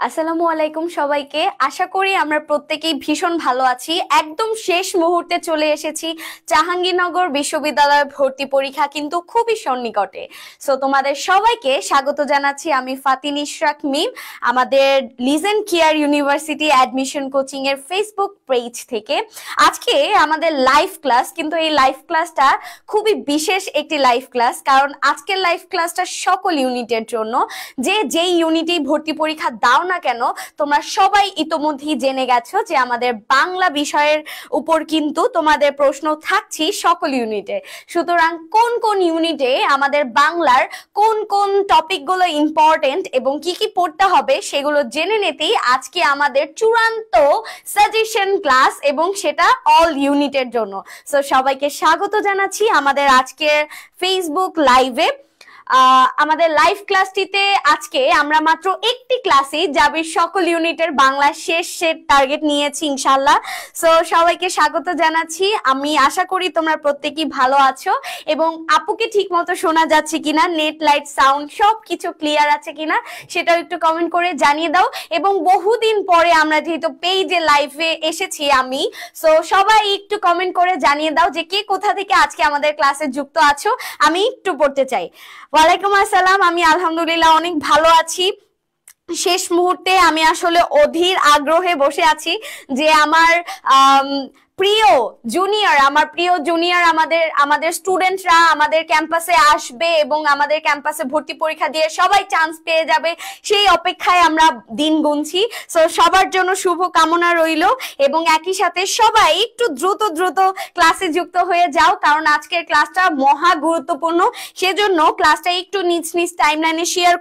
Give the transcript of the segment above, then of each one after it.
আসসালামু আলাইকুম সবাইকে। আশা করি আমরা প্রত্যেকেই ভীষণ ভালো আছি। একদম শেষ মুহূর্তে চলে এসেছি। জাহাঙ্গীরনগর বিশ্ববিদ্যালয়ের ভর্তি পরীক্ষা কিন্তু খুবই সন্নিকটে। সো তোমাদের সবাইকে স্বাগত জানাচ্ছি আমি ফাতিন ইশরাক মিম, আমাদের legend care university admission coaching এর ফেসবুক পেজ থেকে। আজকে আমাদের লাইভ ক্লাস, কিন্তু এই লাইভ ক্লাসটা খুবই বিশেষ একটি লাইভ ক্লাস, কারণ আজকের লাইভ ক্লাসটা সকল ইউনিটের জন্য। যেই ইউনিটেই ভর্তি পরীক্ষা দাও না কেন, তোমরা সবাই ইতোমধ্যেই জেনে গেছো যে আমাদের বাংলা বিষয়ের উপর কিন্তু তোমাদের প্রশ্ন থাকছে সকল ইউনিটে। সুতরাং কোন কোন ইউনিটে আমাদের বাংলার কোন কোন টপিকগুলো ইম্পর্টেন্ট এবং কি কি পড়তে হবে সেগুলো জেনে নিতেই আজকে আমাদের চূড়ান্ত সাজেশন ক্লাস, এবং সেটা অল ইউনিটের জন্য। সো সবাইকে স্বাগত জানাচ্ছি আমাদের আজকের ফেসবুক লাইভে। আমাদের লাইভ ক্লাসটিতে আজকে আমরা মাত্র একটি ক্লাসে যাবে সকল ইউনিটের বাংলা শেষ সেট টার্গেট নিয়েছি ইনশাল্লাহ। সো সবাইকে স্বাগত জানাচ্ছি। আমি আশা করি তোমরা প্রত্যেকেই ভালো আছো এবং আপুকে ঠিক মতো শোনা যাচ্ছে কিনা, নেট লাইট সাউন্ড সবকিছু ক্লিয়ার আছে কিনা সেটাও একটু কমেন্ট করে জানিয়ে দাও। এবং বহুদিন পরে আমরা যেহেতু পেজে লাইভে এসেছি আমি, সো সবাই একটু কমেন্ট করে জানিয়ে দাও যে কে কোথা থেকে আজকে আমাদের ক্লাসে যুক্ত আছো। আমি একটু পড়তে চাই। ওয়ালাইকুম আসসালাম, আমি আলহামদুলিল্লাহ অনেক ভালো আছি। শেষ মুহূর্তে আমি আসলে অধীর আগ্রহে বসে আছি যে আমার প্রিয় জুনিয়র আমাদের স্টুডেন্টরা আমাদের ক্যাম্পাসে আসবে এবং আমাদের ক্যাম্পাসে ভর্তি পরীক্ষা দিয়ে সবাই চান্স পেয়ে যাবে, সেই অপেক্ষায় আমরা দিন গুনছি। সো সবার জন্য শুভ কামনা রইল এবং একই সাথে সবাই একটু দ্রুত ক্লাসে যুক্ত হয়ে যাও, কারণ আজকের ক্লাসটা মহা গুরুত্বপূর্ণ। সেজন্য ক্লাসটা একটু নিজ নিজ টাইমলাইনে শেয়ার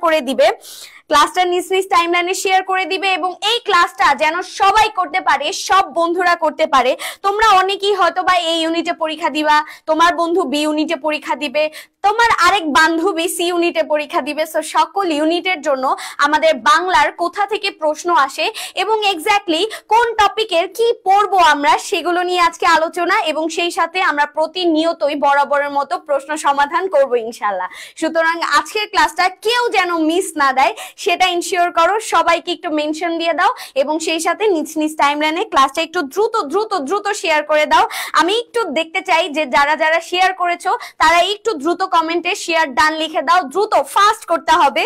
করে দিবে এবং এই ক্লাসটা যেন সবাই করতে পারে, সব বন্ধুরা করতে পারে। তোমরা অনেকেই হয়তো বা এই ইউনিটে পরীক্ষা দিবা, তোমার বন্ধু বি ইউনিটে পরীক্ষা দিবে, তোমার আরেক বান্ধবী সি ইউনিটে পরীক্ষা দিবে। সো সকল ইউনিটের জন্য আমাদের বাংলার কোথা থেকে প্রশ্ন আসে এবং এক্স্যাক্টলি কোন টপিকের কি পড়বো আমরা, সেগুলো নিয়ে আজকে আলোচনা, এবং সেই সাথে আমরা প্রতিনিয়তই বরাবরের মতো প্রশ্ন সমাধান করব ইনশাল্লাহ। সুতরাং আজকের ক্লাসটা কেউ যেন মিস না দেয় সেটা ইনশিওর করো। সবাইকে একটু মেনশন দিয়ে দাও এবং সেই সাথে নিজ নিজ টাইমলাইনে ক্লাসটা একটু দ্রুত শেয়ার করে দাও। আমি একটু দেখতে চাই যে যারা শেয়ার করেছো তারা একটু দ্রুত কমেন্টে শেয়ার ডান লিখে দাও। দ্রুত ফাস্ট করতে হবে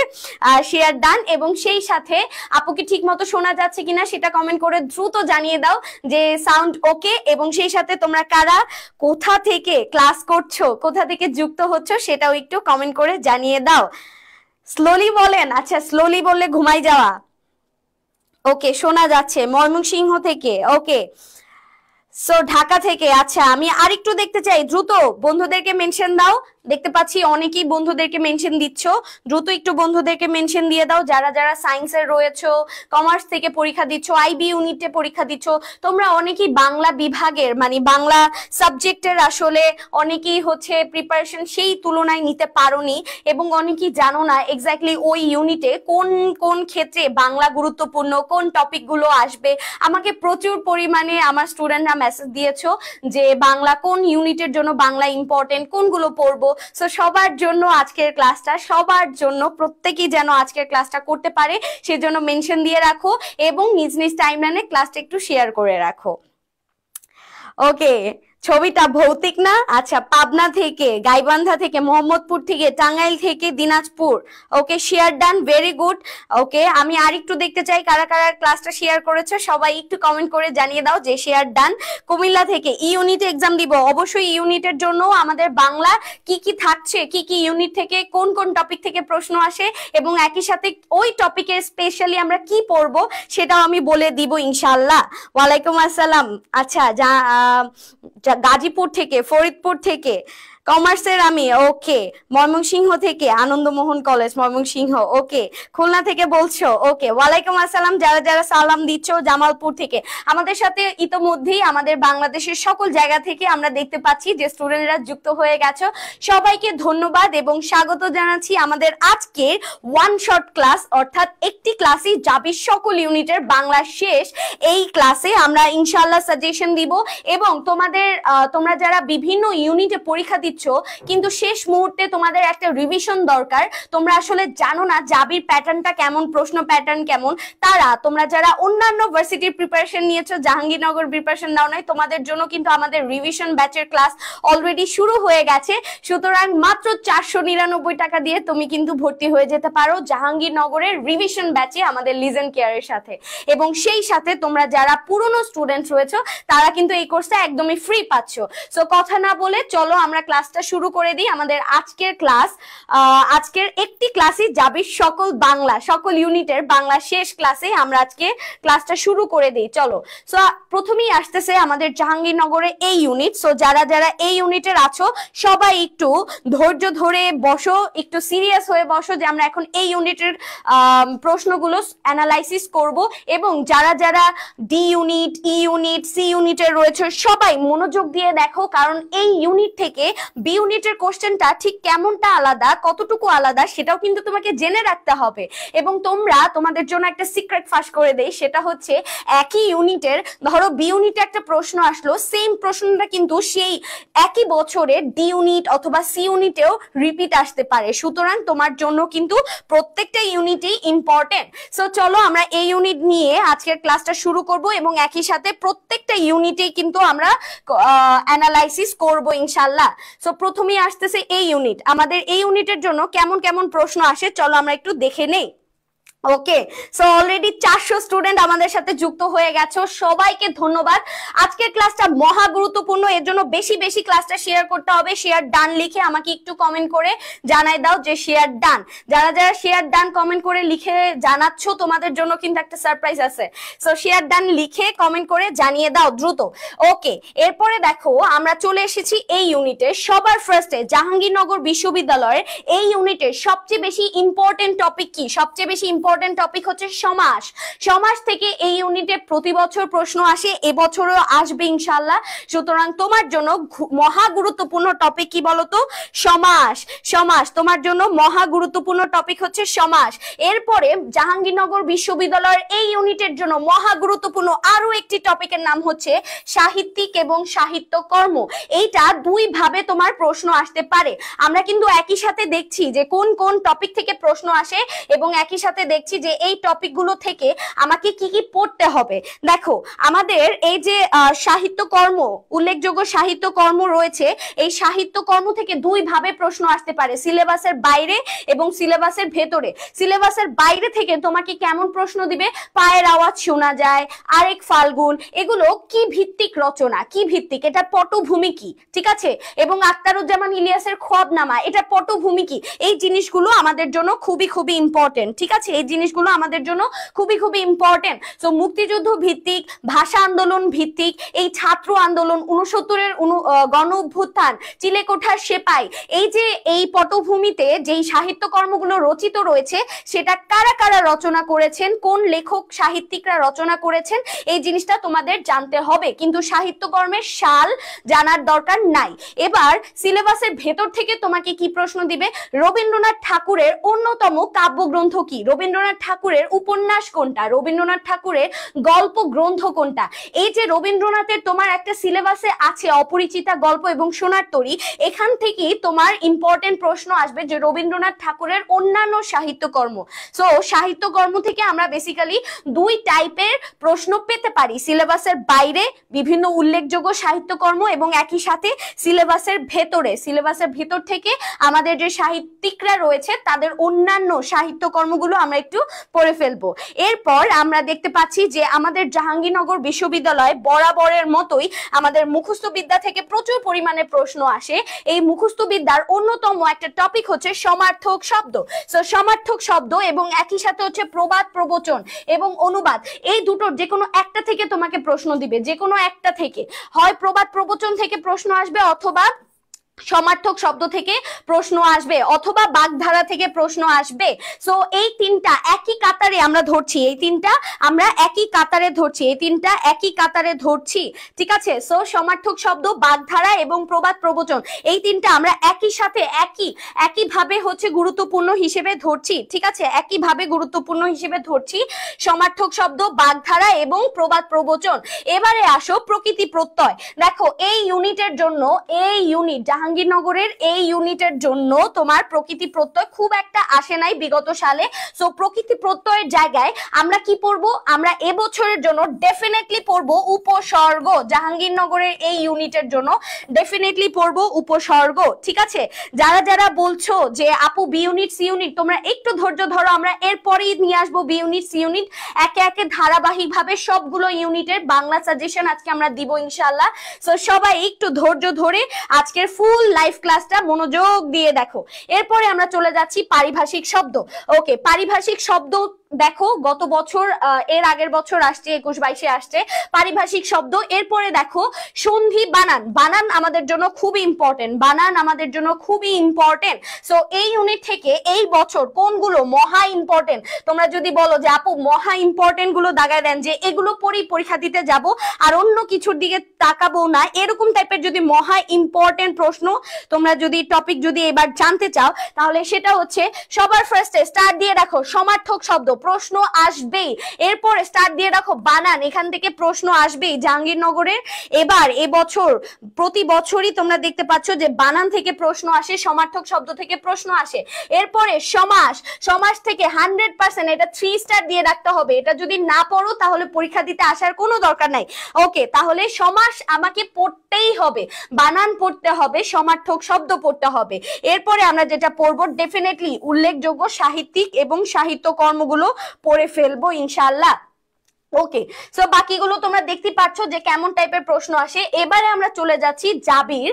শেয়ার ডান, এবং সেই সাথে আপুকে ঠিক মতো শোনা যাচ্ছে কিনা সেটা কমেন্ট করে দ্রুত জানিয়ে দাও যে সাউন্ড ওকে। এবং সেই সাথে তোমরা কারা কোথা থেকে ক্লাস করছো, কোথা থেকে যুক্ত হচ্ছ সেটাও একটু কমেন্ট করে জানিয়ে দাও। স্লোলি বলেন, আচ্ছা স্লোলি বললে ঘুমাই যাওয়া। ওকে, শোনা যাচ্ছে। ময়মনসিংহ থেকে, ওকে। সো ঢাকা থেকে, আচ্ছা আমি আরেকটু দেখতে চাই, দ্রুত বন্ধুদেরকে মেনশন দাও। দেখতে পাচ্ছি অনেকেই বন্ধুদেরকে মেনশন দিচ্ছ, দ্রুত একটু বন্ধুদেরকে মেনশন দিয়ে দাও। যারা সায়েন্সের রয়েছো, কমার্স থেকে পরীক্ষা দিচ্ছ, আইবি ইউনিটে পরীক্ষা দিচ্ছ, তোমরা অনেকেই বাংলা বিভাগের মানে বাংলা সাবজেক্টের আসলে অনেকেই হচ্ছে প্রিপারেশন সেই তুলনায় নিতে পারোনি এবং অনেকেই জানো না এক্স্যাক্টলি ওই ইউনিটে কোন কোন ক্ষেত্রে বাংলা গুরুত্বপূর্ণ, কোন টপিকগুলো আসবে। আমাকে প্রচুর পরিমাণে আমার স্টুডেন্টরা মেসেজ দিয়েছো যে বাংলা কোন ইউনিটের জন্য বাংলা ইম্পর্টেন্ট, কোনগুলো পড়বো। সো সবার জন্য আজকের ক্লাসটা, সবার জন্য প্রত্যেকেই যেন আজকের ক্লাসটা করতে পারে সেজন্য মেনশন দিয়ে রাখো এবং নিজ নিজ টাইমলাইনে ক্লাসটা একটু শেয়ার করে রাখো। ওকে, ছবিটা ভৌতিক না? আচ্ছা, পাবনা থেকে, গাইবান্ধা থেকে, মোহাম্মদপুর থেকে, টাঙ্গাইল থেকে, দিনাজপুর। ওকে, শেয়ার ডান, ভেরি গুড। ওকে, আমি আরেকটু দেখতে চাই কারা ক্লাসটা শেয়ার করেছে, সবাই একটু কমেন্ট করে জানিয়ে দাও যে শেয়ার ডান। কুমিল্লা থেকে, ই ইউনিটে এক্সাম দিব, অবশ্যই ইউনিটের জন্য আমাদের বাংলা কি কি থাকছে, কি কি ইউনিট থেকে কোন কোন টপিক থেকে প্রশ্ন আসে এবং একই সাথে ওই টপিকের স্পেশালি আমরা কি পড়বো সেটাও আমি বলে দিব ইনশাআল্লাহ। ওয়ালাইকুম আসসালাম। আচ্ছা, গাজীপুর থেকে, ফরিদপুর থেকে কমার্সের আমি, ওকে। ময়মনসিংহ থেকে, আনন্দমোহন কলেজ ময়মনসিংহ, ওকে। খুলনা থেকে বলছো, ওকে। ওয়ালাইকুম আসসালাম। যারা সালাম দিচ্ছ জামালপুর থেকে, আমাদের সাথে ইতোমধ্যেই আমাদের বাংলাদেশের সকল জায়গা থেকে আমরা দেখতে পাচ্ছি যে স্টুডেন্টরা যুক্ত হয়ে গেছো। সবাইকে ধন্যবাদ এবং স্বাগত জানাচ্ছি আমাদের আজকের ওয়ান শট ক্লাস, অর্থাৎ একটি ক্লাসই যাবে সকল ইউনিটের বাংলা শেষ। এই ক্লাসে আমরা ইনশাআল্লাহ সাজেশন দিব এবং তোমরা যারা বিভিন্ন ইউনিটে পরীক্ষা দিচ্ছ দিচ্ছ কিন্তু শেষ মুহূর্তে তোমাদের একটা রিভিশন দরকার, তোমরা আসলে জানো না জাবির প্যাটার্নটা কেমন, প্রশ্ন প্যাটার্ন কেমন, তোমরা যারা অন্যান্য ভার্সিটির প্রিপারেশন নিয়েছো, জাহাঙ্গীরনগর প্রিপারেশন নাও নাই, তোমাদের জন্য কিন্তু আমাদের রিভিশন ব্যাচের ক্লাস অলরেডি শুরু হয়ে গেছে। সুতরাং মাত্র 499 টাকা দিয়ে তুমি কিন্তু ভর্তি হয়ে যেতে পারো জাহাঙ্গীরনগরের রিভিশন ব্যাচে আমাদের লিজেন কেয়ারের সাথে। এবং সেই সাথে তোমরা যারা পুরনো স্টুডেন্ট রয়েছো তারা কিন্তু এই কোর্সটা একদমই ফ্রি পাচ্ছ। সো কথা না বলে চলো আমরা ক্লাসটা শুরু করে দিই। আমাদের আজকের ক্লাস, আজকের একটি ক্লাসই জাবির সকল ইউনিটের বাংলা শেষ ক্লাসে আমরা আজকে ক্লাসটা শুরু করে দিই। চলো, সো প্রথমেই আসতেছে আমাদের জাহাঙ্গীরনগরে এই ইউনিট। সো যারা যারা এই ইউনিটের আছো সবাই একটু ধৈর্য ধরে বসো, একটু সিরিয়াস হয়ে বসো যে আমরা এখন এই ইউনিটের প্রশ্নগুলো অ্যানালাইসিস করব। এবং যারা যারা D unit, E unit, C ইউনিটের রয়েছে সবাই মনোযোগ দিয়ে দেখো, কারণ এই ইউনিট থেকে বি ইউনিটের কোশ্চেনটা ঠিক কেমনটা আলাদা, কতটুকু আলাদা সেটাও কিন্তু তোমাকে জেনে রাখতে হবে। এবং তোমাদের জন্য একটা সিক্রেট ফাঁস করে দেই, সেটা হচ্ছে একই ইউনিটের, ধরো বি ইউনিটে একটা প্রশ্ন আসলো, সেম প্রশ্নটা কিন্তু সেই একই বছরে ডি ইউনিট অথবা সি ইউনিটেও রিপিট আসতে পারে। সুতরাং তোমার জন্য কিন্তু প্রত্যেকটা ইউনিটই ইম্পর্টেন্ট। সো চলো আমরা এই ইউনিট নিয়ে আজকের ক্লাসটা শুরু করব এবং একই সাথে প্রত্যেকটা ইউনিটেই কিন্তু আমরা অ্যানালাইসিস করব ইনশাআল্লাহ। সো প্রথমেই আসতেছে এই ইউনিট। আমাদের এই ইউনিটের জন্য কেমন কেমন প্রশ্ন আসে চলো আমরা একটু দেখে নেই। ওকে, সো অলরেডি 400 স্টুডেন্ট আমাদের সাথে যুক্ত হয়ে গেছো, সবাইকে ধন্যবাদ। আজকের ক্লাসটা মহা গুরুত্বপূর্ণ, এর জন্য বেশি বেশি ক্লাসটা শেয়ার করতে হবে। শেয়ার ডান লিখে আমাকে একটু কমেন্ট করে জানাই দাও যে শেয়ার ডান। যারা যারা শেয়ার ডান কমেন্ট করে লিখে জানাচ্ছ তোমাদের জন্য কিন্তু একটা সারপ্রাইজ আছে। সো শেয়ার ডান লিখে কমেন্ট করে জানিয়ে দাও দ্রুত। ওকে, এরপরে দেখো আমরা চলে এসেছি এই ইউনিটে। সবার ফার্স্টে জাহাঙ্গীরনগর বিশ্ববিদ্যালয়ের এই ইউনিটের সবচেয়ে বেশি ইম্পর্টেন্ট টপিক কি? সবচেয়ে বেশি ইম্পর্টেন্ট টপিক হচ্ছে সমাস। সমাস থেকে এই ইউনিটে প্রতি বছর প্রশ্ন আসে, এবছরও আসবে ইনশাআল্লাহ। সুতরাং তোমার জন্য মহা গুরুত্বপূর্ণ টপিক কি বলতো? সমাস। সমাস তোমার জন্য মহা গুরুত্বপূর্ণ টপিক হচ্ছে সমাস। এরপরে জাহাঙ্গীরনগর বিশ্ববিদ্যালয়ের এই ইউনিটের জন্য মহা গুরুত্বপূর্ণ আরো একটি টপিকের নাম হচ্ছে সাহিত্যিক এবং সাহিত্যকর্ম। এইটা দুই ভাবে তোমার প্রশ্ন আসতে পারে। আমরা কিন্তু একই সাথে দেখছি যে কোন কোন টপিক থেকে প্রশ্ন আসে এবং একই সাথে দেখছি যে এই টপিকগুলো থেকে আমাকে কি কি পড়তে হবে। দেখো আমাদের এই যে সাহিত্যকর্ম, উল্লেখযোগ্য সাহিত্যকর্ম রয়েছে, এই সাহিত্যকর্ম থেকে দুই ভাবে প্রশ্ন আসতে পারে, সিলেবাসের বাইরে এবং সিলেবাসের ভেতরে। সিলেবাসের বাইরে থেকে তোমাকে কেমন প্রশ্ন দিবে? পায়ের আওয়াজ শোনা যায়, আরেক ফাল্গুন, এগুলো কি ভিত্তিক রচনা, কি ভিত্তিক, এটা পটভূমি কি, ঠিক আছে? এবং আখতারুজ্জামান ইলিয়াসের খোয়াবনামা, এটা পটভূমি কি? এই জিনিসগুলো আমাদের জন্য খুবই খুবই ইম্পর্টেন্ট, ঠিক আছে? এই জিনিসগুলো আমাদের জন্য খুবই খুবই ইম্পর্টেন্ট। সো মুক্তিযুদ্ধ ভিত্তিক, ভাষা আন্দোলন ভিত্তিক, এই ছাত্র আন্দোলন, 69-এর গণ অভ্যুত্থান, চিলেকোঠার সেপাই, এই যে এই পটভূমিতে যেই সাহিত্যকর্মগুলো রচিত রয়েছে সেটা কারা কারা রচনা করেছেন, কোন লেখক সাহিত্যিকরা রচনা করেছেন, এই জিনিসটা তোমাদের জানতে হবে। কিন্তু সাহিত্যকর্মের সাল জানার দরকার নাই। এবার সিলেবাসের ভেতর থেকে তোমাকে কি প্রশ্ন দিবে? রবীন্দ্রনাথ ঠাকুরের অন্যতম কাব্যগ্রন্থ কি? রবীন্দ্রনাথ ঠাকুরের উপন্যাস কোনটা? রবীন্দ্রনাথ ঠাকুরের গল্প গ্রন্থ কোনটা? এই যে রবীন্দ্রনাথের তোমার একটা সিলেবাসে আছে অপরিচিতা গল্প এবং সোনার তরী, এখান থেকেই তোমার ইম্পর্টেন্ট প্রশ্ন আসবে যে রবীন্দ্রনাথ ঠাকুরের অন্যান্য সাহিত্যকর্ম। সো সাহিত্যকর্ম থেকে আমরা বেসিক্যালি দুই টাইপের প্রশ্ন পেতে পারি, সিলেবাসের বাইরে বিভিন্ন উল্লেখযোগ্য সাহিত্যকর্ম এবং একই সাথে সিলেবাসের ভেতরে। সিলেবাসের ভেতর থেকে আমাদের যে সাহিত্যিকরা রয়েছে তাদের অন্যান্য সাহিত্যকর্মগুলো আমরা একটু পড়ে ফেলবো। এরপর আমরা দেখতে পাচ্ছি যে আমাদের জাহাঙ্গীরনগর বিশ্ববিদ্যালয় বরাবরের মতোই আমাদের মুখস্থ বিদ্যা থেকে প্রচুর পরিমাণে প্রশ্ন আসে। এই মুখস্থ বিদ্যার অন্যতম একটা টপিক হচ্ছে সমার্থক শব্দ। সো সমার্থক শব্দ এবং একই সাথে হচ্ছে প্রবাদ, প্রবচন এবং অনুবাদ, এই দুটোর যে কোনো একটা থেকে তোমাকে প্রশ্ন দিবে। যে কোনো একটা থেকে, হয় প্রবাদ প্রবচন থেকে প্রশ্ন আসবে, অথবা সমার্থক শব্দ থেকে প্রশ্ন আসবে, অথবা বাগধারা থেকে প্রশ্ন আসবে। সো এই তিনটা একই কাতারে আমরা ধরছি, এই তিনটা আমরা একই কাতারে ধরছি, এই তিনটা একই কাতারে ধরছি, ঠিক আছে? সো সমার্থক শব্দ, বাগধারা এবং প্রবাদ প্রবচন, এই তিনটা আমরা একই সাথে একইভাবে হচ্ছে গুরুত্বপূর্ণ হিসেবে ধরছি, ঠিক আছে? একইভাবে গুরুত্বপূর্ণ হিসেবে ধরছি সমার্থক শব্দ, বাগধারা এবং প্রবাদ প্রবচন। এবারে আসো প্রকৃতি প্রত্যয়। দেখো এই ইউনিটের জন্য, এই ইউনিট জাহাঙ্গীরনগরের এই ইউনিটের জন্য তোমার প্রকৃতি প্রত্যয় খুব একটা আসে নাই বিগত সালে। সো প্রকৃতি প্রত্যয়ের জায়গায় আমরা কি পড়বো, আমরা এবছরের জন্য ডেফিনেটলি পড়বো উপসর্গ। জাহাঙ্গীরনগরের এই ইউনিটের জন্য ডেফিনেটলি পড়বো উপসর্গ, ঠিক আছে? যারা যারা বলছো যে আপু বি ইউনিট সি ইউনিট, তোমরা একটু ধৈর্য ধরো, আমরা এরপরেই নিয়ে আসবো বি ইউনিট সি ইউনিট, একে একে ধারাবাহিক ভাবে সবগুলো ইউনিটের বাংলা সাজেশন আজকে আমরা দিব ইনশাআল্লাহ। সো সবাই একটু ধৈর্য ধরে আজকের ফুল লাইভ ক্লাসটা মনোযোগ দিয়ে দেখো। এরপরে আমরা চলে যাচ্ছি পারিভাষিক শব্দ। ওকে, পারিভাষিক শব্দ দেখো গত বছর এর আগের বছর আসছে 21-22 আসছে পারিভাষিক শব্দ। এরপরে দেখো সন্ধি বানান। বানান আমাদের জন্য খুবই ইম্পর্টেন্ট, বানান আমাদের জন্য খুবই ইম্পর্টেন্ট। সো এই ইউনিট থেকে এই বছর কোনগুলো মহা ইম্পর্টেন্ট, তোমরা যদি বলো যে আপু মহা ইম্পর্টেন্ট গুলো দাগায় দেন যে এগুলো পরেই পরীক্ষা দিতে যাব আর অন্য কিছুর দিকে তাকাবো না, এরকম টাইপের যদি মহা ইম্পর্টেন্ট প্রশ্ন তোমরা যদি টপিক যদি এবার জানতে চাও, তাহলে সেটা হচ্ছে সবার ফার্স্টে স্টার্ট দিয়ে রাখো সমার্থক শব্দ, প্রশ্ন আসবেই। এরপরে স্টার্ট দিয়ে রাখো বানান, এখান থেকে প্রশ্ন আসবেই। জাহাঙ্গীরনগরের এবার এবছর প্রতি বছরই তোমরা দেখতে পাচ্ছ যে বানান থেকে প্রশ্ন আসে, সমার্থক শব্দ থেকে প্রশ্ন আসে। এরপরে সমাস, সমাস থেকে 100% এটা 3 স্টার দিয়ে রাখতে হবে। এটা যদি না পড়ো তাহলে পরীক্ষা দিতে আসার কোনো দরকার নাই। ওকে, তাহলে সমাস আমাকে পড়তেই হবে, বানান পড়তে হবে, সমার্থক শব্দ পড়তে হবে। এরপরে আমরা যেটা পড়বো ডেফিনেটলি উল্লেখযোগ্য সাহিত্যিক এবং সাহিত্য কর্মগুলো পড়ে ফেলবো ইনশাআল্লাহ। ওকে, সো বাকিগুলো তোমরা দেখতে পাচ্ছ যে কেমন টাইপের প্রশ্ন আসে। এবারে আমরা চলে যাচ্ছি জাবির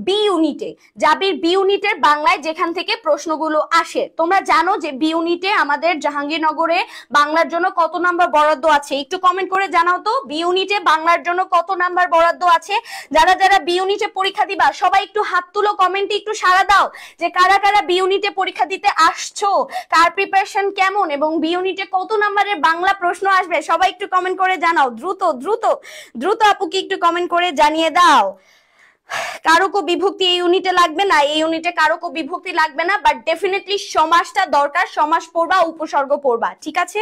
বি ইউনিটে। জাবির বি ইউনিটের বাংলায় যেখান থেকে প্রশ্নগুলো আসে, তোমরা জানো যে বি ইউনিটে আমাদের জাহাঙ্গীরনগরে বাংলার জন্য কত নাম্বার বরাদ্দ আছে, একটু কমেন্ট করে জানাও তো বি ইউনিটে বাংলার জন্য কত নাম্বার বরাদ্দ আছে। যারা যারা বি ইউনিটে পরীক্ষা দিবা সবাই একটু হাত তুলো, কমেন্টে একটু সাড়া দাও যে কারা কারা বি ইউনিটে পরীক্ষা দিতে আসছো, কার প্রিপারেশন কেমন এবং বি ইউনিটে কত নাম্বারের বাংলা প্রশ্ন আসবে, সবাই একটু কমেন্ট করে জানাও। দ্রুত দ্রুত দ্রুত আপুকে একটু কমেন্ট করে জানিয়ে দাও। কারকো বিভক্তি এই ইউনিটে লাগবে না, এই ইউনিটে কারকো বিভক্তি লাগবে না, বাট ডেফিনেটলি সমাসটা দরকার, সমাস পড়বা, উপসর্গ পড়বা, ঠিক আছে?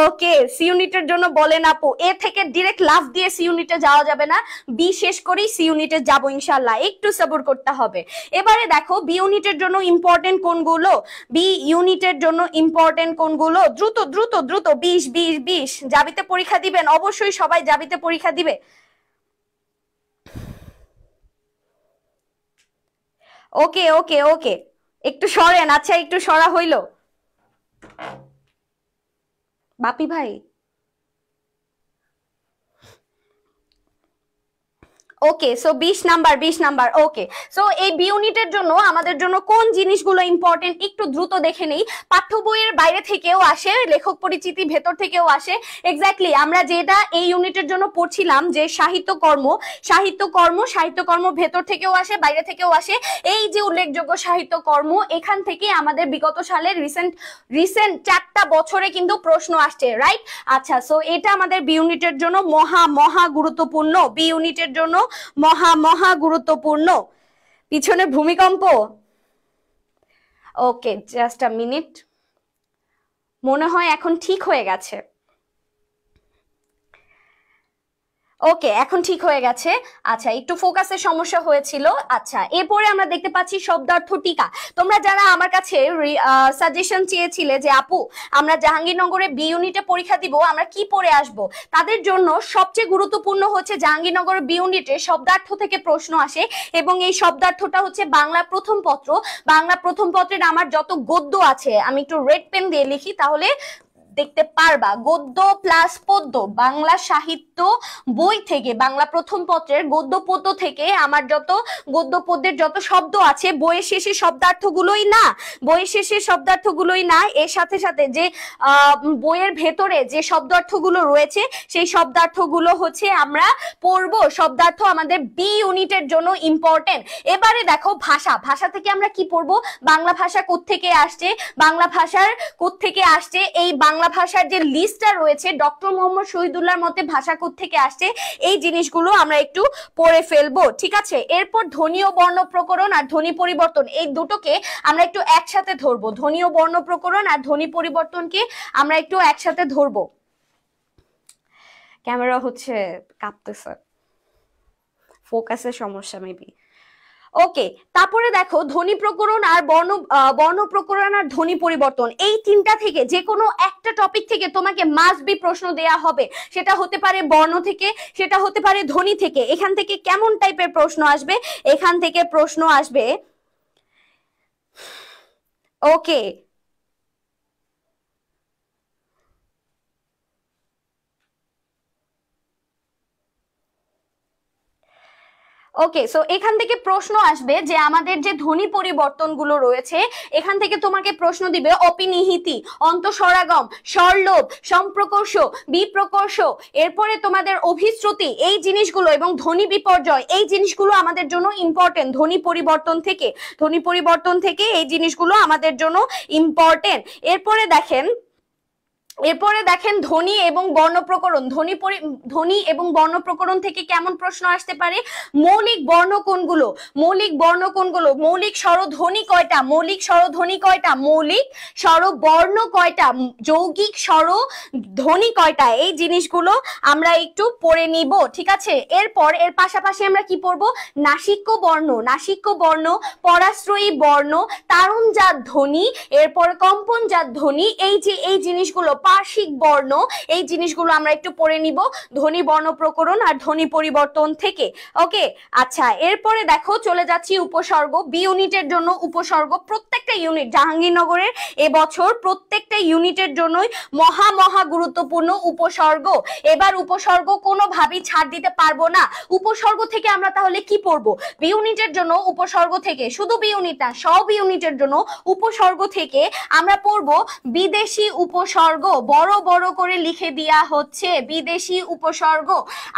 ওকে, সি ইউনিটের জন্য বলেন আপু এ থেকে ডিরেক্ট লাফ দিয়ে সি ইউনিটে যাওয়া যাবে না, বি শেষ করেই সি ইউনিটে যাবো ইনশাআল্লাহ, একটু সবর করতে হবে। এবারে দেখো বি ইউনিটের জন্য ইম্পর্টেন্ট কোনগুলো, বি ইউনিটের জন্য ইম্পর্টেন্ট কোনগুলো, দ্রুত দ্রুত দ্রুত 20 জাবিতে পরীক্ষা দিবেন অবশ্যই, সবাই জাবিতে পরীক্ষা দিবে। ওকে ওকে ওকে, একটু সরেন, আচ্ছা একটু সরা হইল বাপি ভাই। ওকে, সো 20 নাম্বার। ওকে, সো এই বি ইউনিটের জন্য আমাদের জন্য কোন জিনিসগুলো ইম্পর্টেন্ট একটু দ্রুত দেখে নেই। পাঠ্য বইয়ের বাইরে থেকেও আসে, লেখক পরিচিতি ভেতর থেকেও আসে। এক্স্যাক্টলি আমরা যেটা এই ইউনিটের জন্য পড়ছিলাম যে সাহিত্যকর্ম, সাহিত্যকর্ম ভেতর থেকেও আসে, বাইরে থেকেও আসে। এই যে উল্লেখযোগ্য সাহিত্যকর্ম, এখান থেকে আমাদের বিগত সালের রিসেন্ট 4টা বছরে কিন্তু প্রশ্ন আসছে, রাইট? আচ্ছা, সো এটা আমাদের বি ইউনিটের জন্য মহা মহা গুরুত্বপূর্ণ, বি ইউনিটের জন্য মহা মহা গুরুত্বপূর্ণ। পিছনে ভূমিকম্প। ওকে, জাস্ট আ মিনিট, মনে হয় এখন ঠিক হয়ে গেছে। ওকে, এখন ঠিক হয়ে গেছে। আচ্ছা, একটু ফোকাসের সমস্যা হয়েছিল। আচ্ছা, এরপরে আমরা দেখতে পাচ্ছি শব্দার্থ টিকা। তোমরা যারা আমার কাছে সাজেশন চেয়েছিলে যে আপু আমরা জাহাঙ্গীরনগরে বি ইউনিটে পরীক্ষা দিব, আমরা কি পড়ে আসব, তাদের জন্য সবচেয়ে গুরুত্বপূর্ণ হচ্ছে জাহাঙ্গীরনগরের বি ইউনিটে শব্দার্থ থেকে প্রশ্ন আসে এবং এই শব্দার্থটা হচ্ছে বাংলা প্রথম পত্র। বাংলা প্রথম পত্রের আমার যত গদ্য আছে, আমি একটু রেড পেন দিয়ে লিখি তাহলে দেখতে পারবা, গদ্য প্লাস পদ্য, বাংলা সাহিত্য বই থেকে, বাংলা প্রথম পত্রের গদ্য পদ্য থেকে আমার যত গদ্য পদ্যের যত শব্দ আছে, বইয়ের শেষে শব্দার্থগুলোই না, বইয়ের শেষে শব্দার্থগুলোই না, এর সাথে সাথে যে বইয়ের ভেতরে যে শব্দার্থগুলো রয়েছে সেই শব্দার্থগুলো হচ্ছে আমরা পড়বো। শব্দার্থ আমাদের বি ইউনিটের জন্য ইম্পর্টেন্ট। এবারে দেখো ভাষা, ভাষা থেকে আমরা কি পড়বো, বাংলা ভাষা কোত্থেকে আসছে, বাংলা ভাষার কোত্থেকে আসছে, এই বাংলা ভাষার যে লিস্টটা রয়েছে ডক্টর মোহাম্মদ শহীদুল্লাহর মতে ভাষা কোত্থেকে আসছে, এই জিনিসগুলো আমরা একটু পড়ে ফেলবো, ঠিক আছে? এরপর ধ্বনি ও বর্ণ প্রকরণ আর ধ্বনি পরিবর্তন, এই দুটোকে আমরা একটু একসাথে ধরবো। ধ্বনি ও বর্ণ প্রকরণ আর ধ্বনি পরিবর্তনকে আমরা একটু একসাথে ধরবো। ক্যামেরা হচ্ছে কাঁপতেছে, ফোকাসের সমস্যা মেবি। ওকে, তারপরে দেখো ধ্বনি প্রকরণ আর বর্ণ প্রকরণ আর ধ্বনি পরিবর্তন, এই তিনটা থেকে যে কোনো একটা টপিক থেকে তোমাকে মাস্ট বি প্রশ্ন দেয়া হবে। সেটা হতে পারে বর্ণ থেকে, সেটা হতে পারে ধ্বনি থেকে। এখান থেকে কেমন টাইপের প্রশ্ন আসবে? এখান থেকে প্রশ্ন আসবে, ওকে ওকে, সো এখান থেকে প্রশ্ন আসবে যে আমাদের যে ধ্বনি পরিবর্তনগুলো রয়েছে এখান থেকে তোমাকে প্রশ্ন দিবে অপিনিহিতি, অন্তঃস্বরাগম, স্বরলোপ, সম্প্রকর্ষ, বিপ্রকর্ষ, এরপরে তোমাদের অভিশ্রুতি, এই জিনিসগুলো এবং ধ্বনি বিপর্যয়, এই জিনিসগুলো আমাদের জন্য ইম্পর্টেন্ট। ধ্বনি পরিবর্তন থেকে এই জিনিসগুলো আমাদের জন্য ইম্পর্টেন্ট। এরপরে দেখেন ধ্বনি এবং বর্ণ প্রকরণ। ধ্বনি এবং বর্ণ প্রকরণ থেকে কেমন প্রশ্ন আসতে পারে? মৌলিক বর্ণ কোনগুলো? মৌলিক স্বরধ্বনি কয়টা? মৌলিক স্বরবর্ণ কয়টা? যৌগিক স্বরধ্বনি কয়টা? এই জিনিসগুলো আমরা একটু পড়ে নিব, ঠিক আছে? এর পাশাপাশি আমরা কি পড়বো? নাসিক্য বর্ণ, পরাশ্রয়ী বর্ণ, তারণজাত ধ্বনি, এরপর কম্পনজাত ধ্বনি, এই জিনিসগুলো, পার্শ্বিক বর্ণ, এই জিনিসগুলো আমরা একটু পড়ে নিব ধ্বনি বর্ণ প্রকরণ আর ধ্বনি পরিবর্তন থেকে। ওকে, আচ্ছা, এরপরে দেখো চলে যাচ্ছি উপসর্গ। বি ইউনিটের জন্য উপসর্গ, প্রত্যেকটা ইউনিট জাহাঙ্গীরনগরের এবছর প্রত্যেকটা ইউনিটের জন্যই মহা গুরুত্বপূর্ণ উপসর্গ। এবার উপসর্গ কোনোভাবেই ছাড় দিতে পারবো না। উপসর্গ থেকে আমরা তাহলে কি পড়বো? বি ইউনিটের জন্য উপসর্গ থেকে, শুধু বি ইউনিট না, সব ইউনিটের জন্য উপসর্গ থেকে আমরা পড়বো বিদেশি উপসর্গ। বড় করে লিখে দেয়া হচ্ছে বিদেশি উপসর্গ।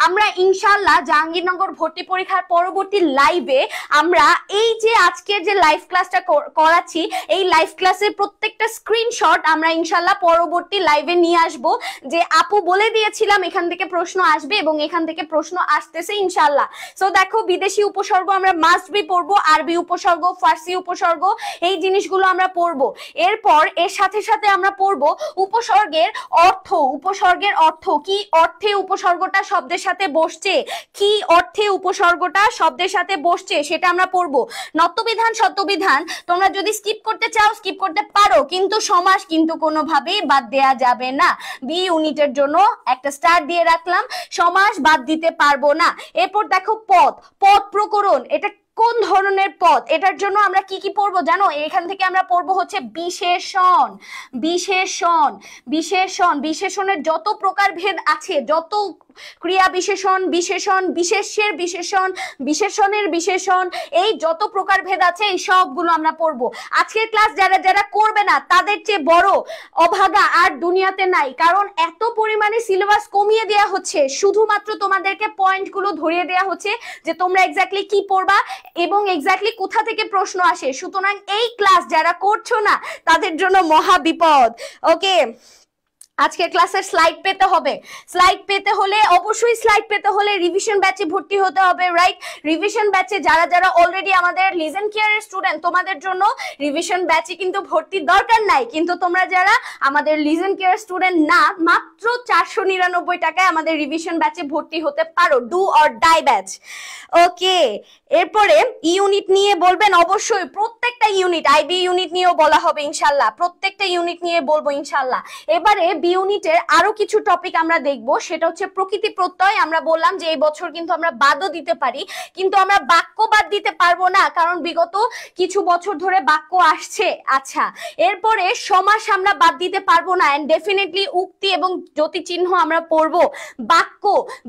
আমরা ইনশাআল্লাহ জাহাঙ্গীরনগর ভর্তি পরীক্ষার পরবর্তী লাইভে আমরা এই যে আজকের যে লাইভ ক্লাসটা করাচ্ছি, এই লাইভ ক্লাসের প্রত্যেকটা স্ক্রিনশট আমরা ইনশাআল্লাহ পরবর্তী লাইভে নিয়ে আসব। যে আপু বলে দিয়েছিলাম এখান থেকে প্রশ্ন আসবে এবং এখান থেকে প্রশ্ন আসতেছে ইনশাআল্লাহ। সো দেখো, বিদেশি উপসর্গ আমরা মাস্ট বি পড়বো, আরবি উপসর্গ, ফার্সি উপসর্গ, এই জিনিসগুলো আমরা পড়বো। এরপর এর সাথে সাথে আমরা পড়বো উপসর্গের অর্থ। উপসর্গের অর্থ কি, অর্থে উপসর্গটা শব্দের সাথে বসছে, কি অর্থে উপসর্গটা শব্দের সাথে বসছে সেটা আমরা পড়বো। নত্যবিধান, সত্যবিধান তোমরা যদি স্কিপ করতে চাও স্কিপ করতে পারো, কিন্তু সমাস কিন্তু কোনোভাবেই বাদ দেয়া যাবে না। বি ইউনিটের জন্য একটা স্টার দিয়ে রাখলাম, সমাস বাদ দিতে পারবো না। এরপর দেখো পদ প্রকরণ, এটা কোন ধরনের পদ? এটার জন্য আমরা কি কি পড়বো জানো? এখান থেকে আমরা পড়বো হচ্ছে বিশেষণের যত প্রকারভেদ আছে, যত ক্রিয়া বিশেষণ, বিশেষের বিশেষণ, বিশেষণের বিশেষণ, এই যত প্রকারভেদ আছে এই সবগুলো আমরা পড়বো। আজকের ক্লাস যারা করবে না তাদের চেয়ে বড় অভাগা আর দুনিয়াতে নাই, কারণ এত পরিমাণে সিলেবাস কমিয়ে দেয়া হচ্ছে, শুধুমাত্র তোমাদেরকে পয়েন্টগুলো ধরিয়ে দেয়া হচ্ছে যে তোমরা এক্স্যাক্টলি কি পড়বা এবং এক্স্যাক্টলি কোথা থেকে প্রশ্ন আসে। সুতরাং এই ক্লাস যারা করছো না তাদের জন্য মহা বিপদ। ওকে, আজকের ক্লাসের স্লাইড পেতে হলে অবশ্যই রিভিশন ব্যাচে ভর্তি হতে হবে, রাইট? রিভিশন ব্যাচে যারা অলরেডি আমাদের লিজেন কেয়ারের স্টুডেন্ট, তোমাদের জন্য রিভিশন ব্যাচে কিন্তু ভর্তির দরকার নাই, কিন্তু তোমরা যারা আমাদের লিজেন কেয়ার স্টুডেন্ট না, মাত্র 499 টাকায় আমাদের রিভিশন ব্যাচে ভর্তি হতে পারো। Do or die batch. Okay, এরপরে ইউনিট নিয়ে বলবেন অবশ্যই, প্রত্যেকটা ইউনিট, আইবি ইউনিট নিয়েও বলা হবে ইনশাল্লাহ, প্রত্যেকটা ইউনিট নিয়ে বলবো ইনশাল্লাহ। এবারে বি ইউনিটের আরো কিছু টপিক আমরা দেখবো, সেটা হচ্ছে প্রকৃতি প্রত্যয়। আমরা বললাম যে এই বছর কিন্তু আমরা বাদও দিতে পারি, কিন্তু আমরা বাক্য বাদ দিতে পারবো না, কারণ বিগত কিছু বছর ধরে বাক্য আসছে। আচ্ছা, এরপরে সমাস আমরা বাদ দিতে পারবো না, এন্ড ডেফিনেটলি উক্তি এবং জ্যোতিচিহ্ন আমরা পড়বো।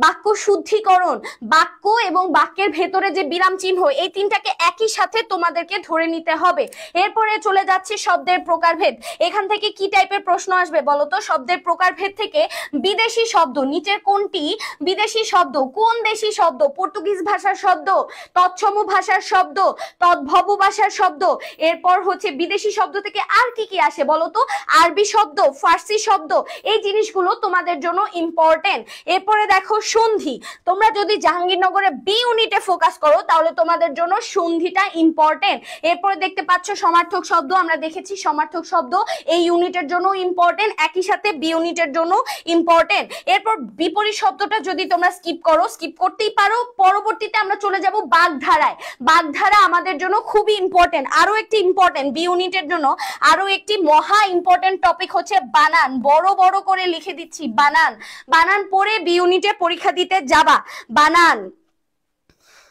বাক্য শুদ্ধিকরণ, বাক্য এবং বাক্যের ভেতরে যে বিরাম চিহ্ন, এই তিনটাকে একই সাথে তোমাদেরকে ধরে নিতে হবে। এরপরে চলে যাচ্ছে শব্দের প্রকারভেদ। এখান থেকে কি টাইপের প্রশ্ন আসবে বলতো? শব্দের প্রকারভেদ থেকে বিদেশি শব্দ, নিচের কোনটি বিদেশি শব্দ? কোন দেশি শব্দ? পর্তুগিজ ভাষার শব্দ, তৎসম ভাষার শব্দ, তদ্ভব ভাষার শব্দ। এরপর হচ্ছে বিদেশি শব্দ থেকে আর কি কি আসে বলতো? আরবি শব্দ, ফার্সি শব্দ, এই জিনিসগুলো তোমাদের জন্য ইম্পর্টেন্ট। এরপরে দেখো সন্ধি। তোমরা যদি জাহাঙ্গীরনগরে বি ইউনিটে ফোকাস করো তাহলে তোমাদের জন্য সন্ধিটা ইম্পর্টেন্ট। এরপরে দেখতে পাচ্ছ সমার্থক শব্দ, আমরা দেখেছি সমার্থক শব্দ এই ইউনিটের জন্য ইম্পর্টেন্ট। একই সাথে বি ইউনিটের জন্য ইম্পর্টেন্ট। এরপর বিপরীত শব্দটা যদি তোমরা স্কিপ করো, স্কিপ করতেই পারো, পরবর্তীতে আমরা চলে যাব বাগধারায়। বাগধারা আমাদের জন্য খুবই ইম্পর্টেন্ট, আরো একটি ইম্পর্টেন্ট বি ইউনিটের জন্য আরো একটি মহা ইম্পর্টেন্ট টপিক হচ্ছে বানান। বড় বড় করে লিখে দিচ্ছি, বানান। বানান পড়ে বি ইউনিটে পরীক্ষা দিতে যাবা, বানান,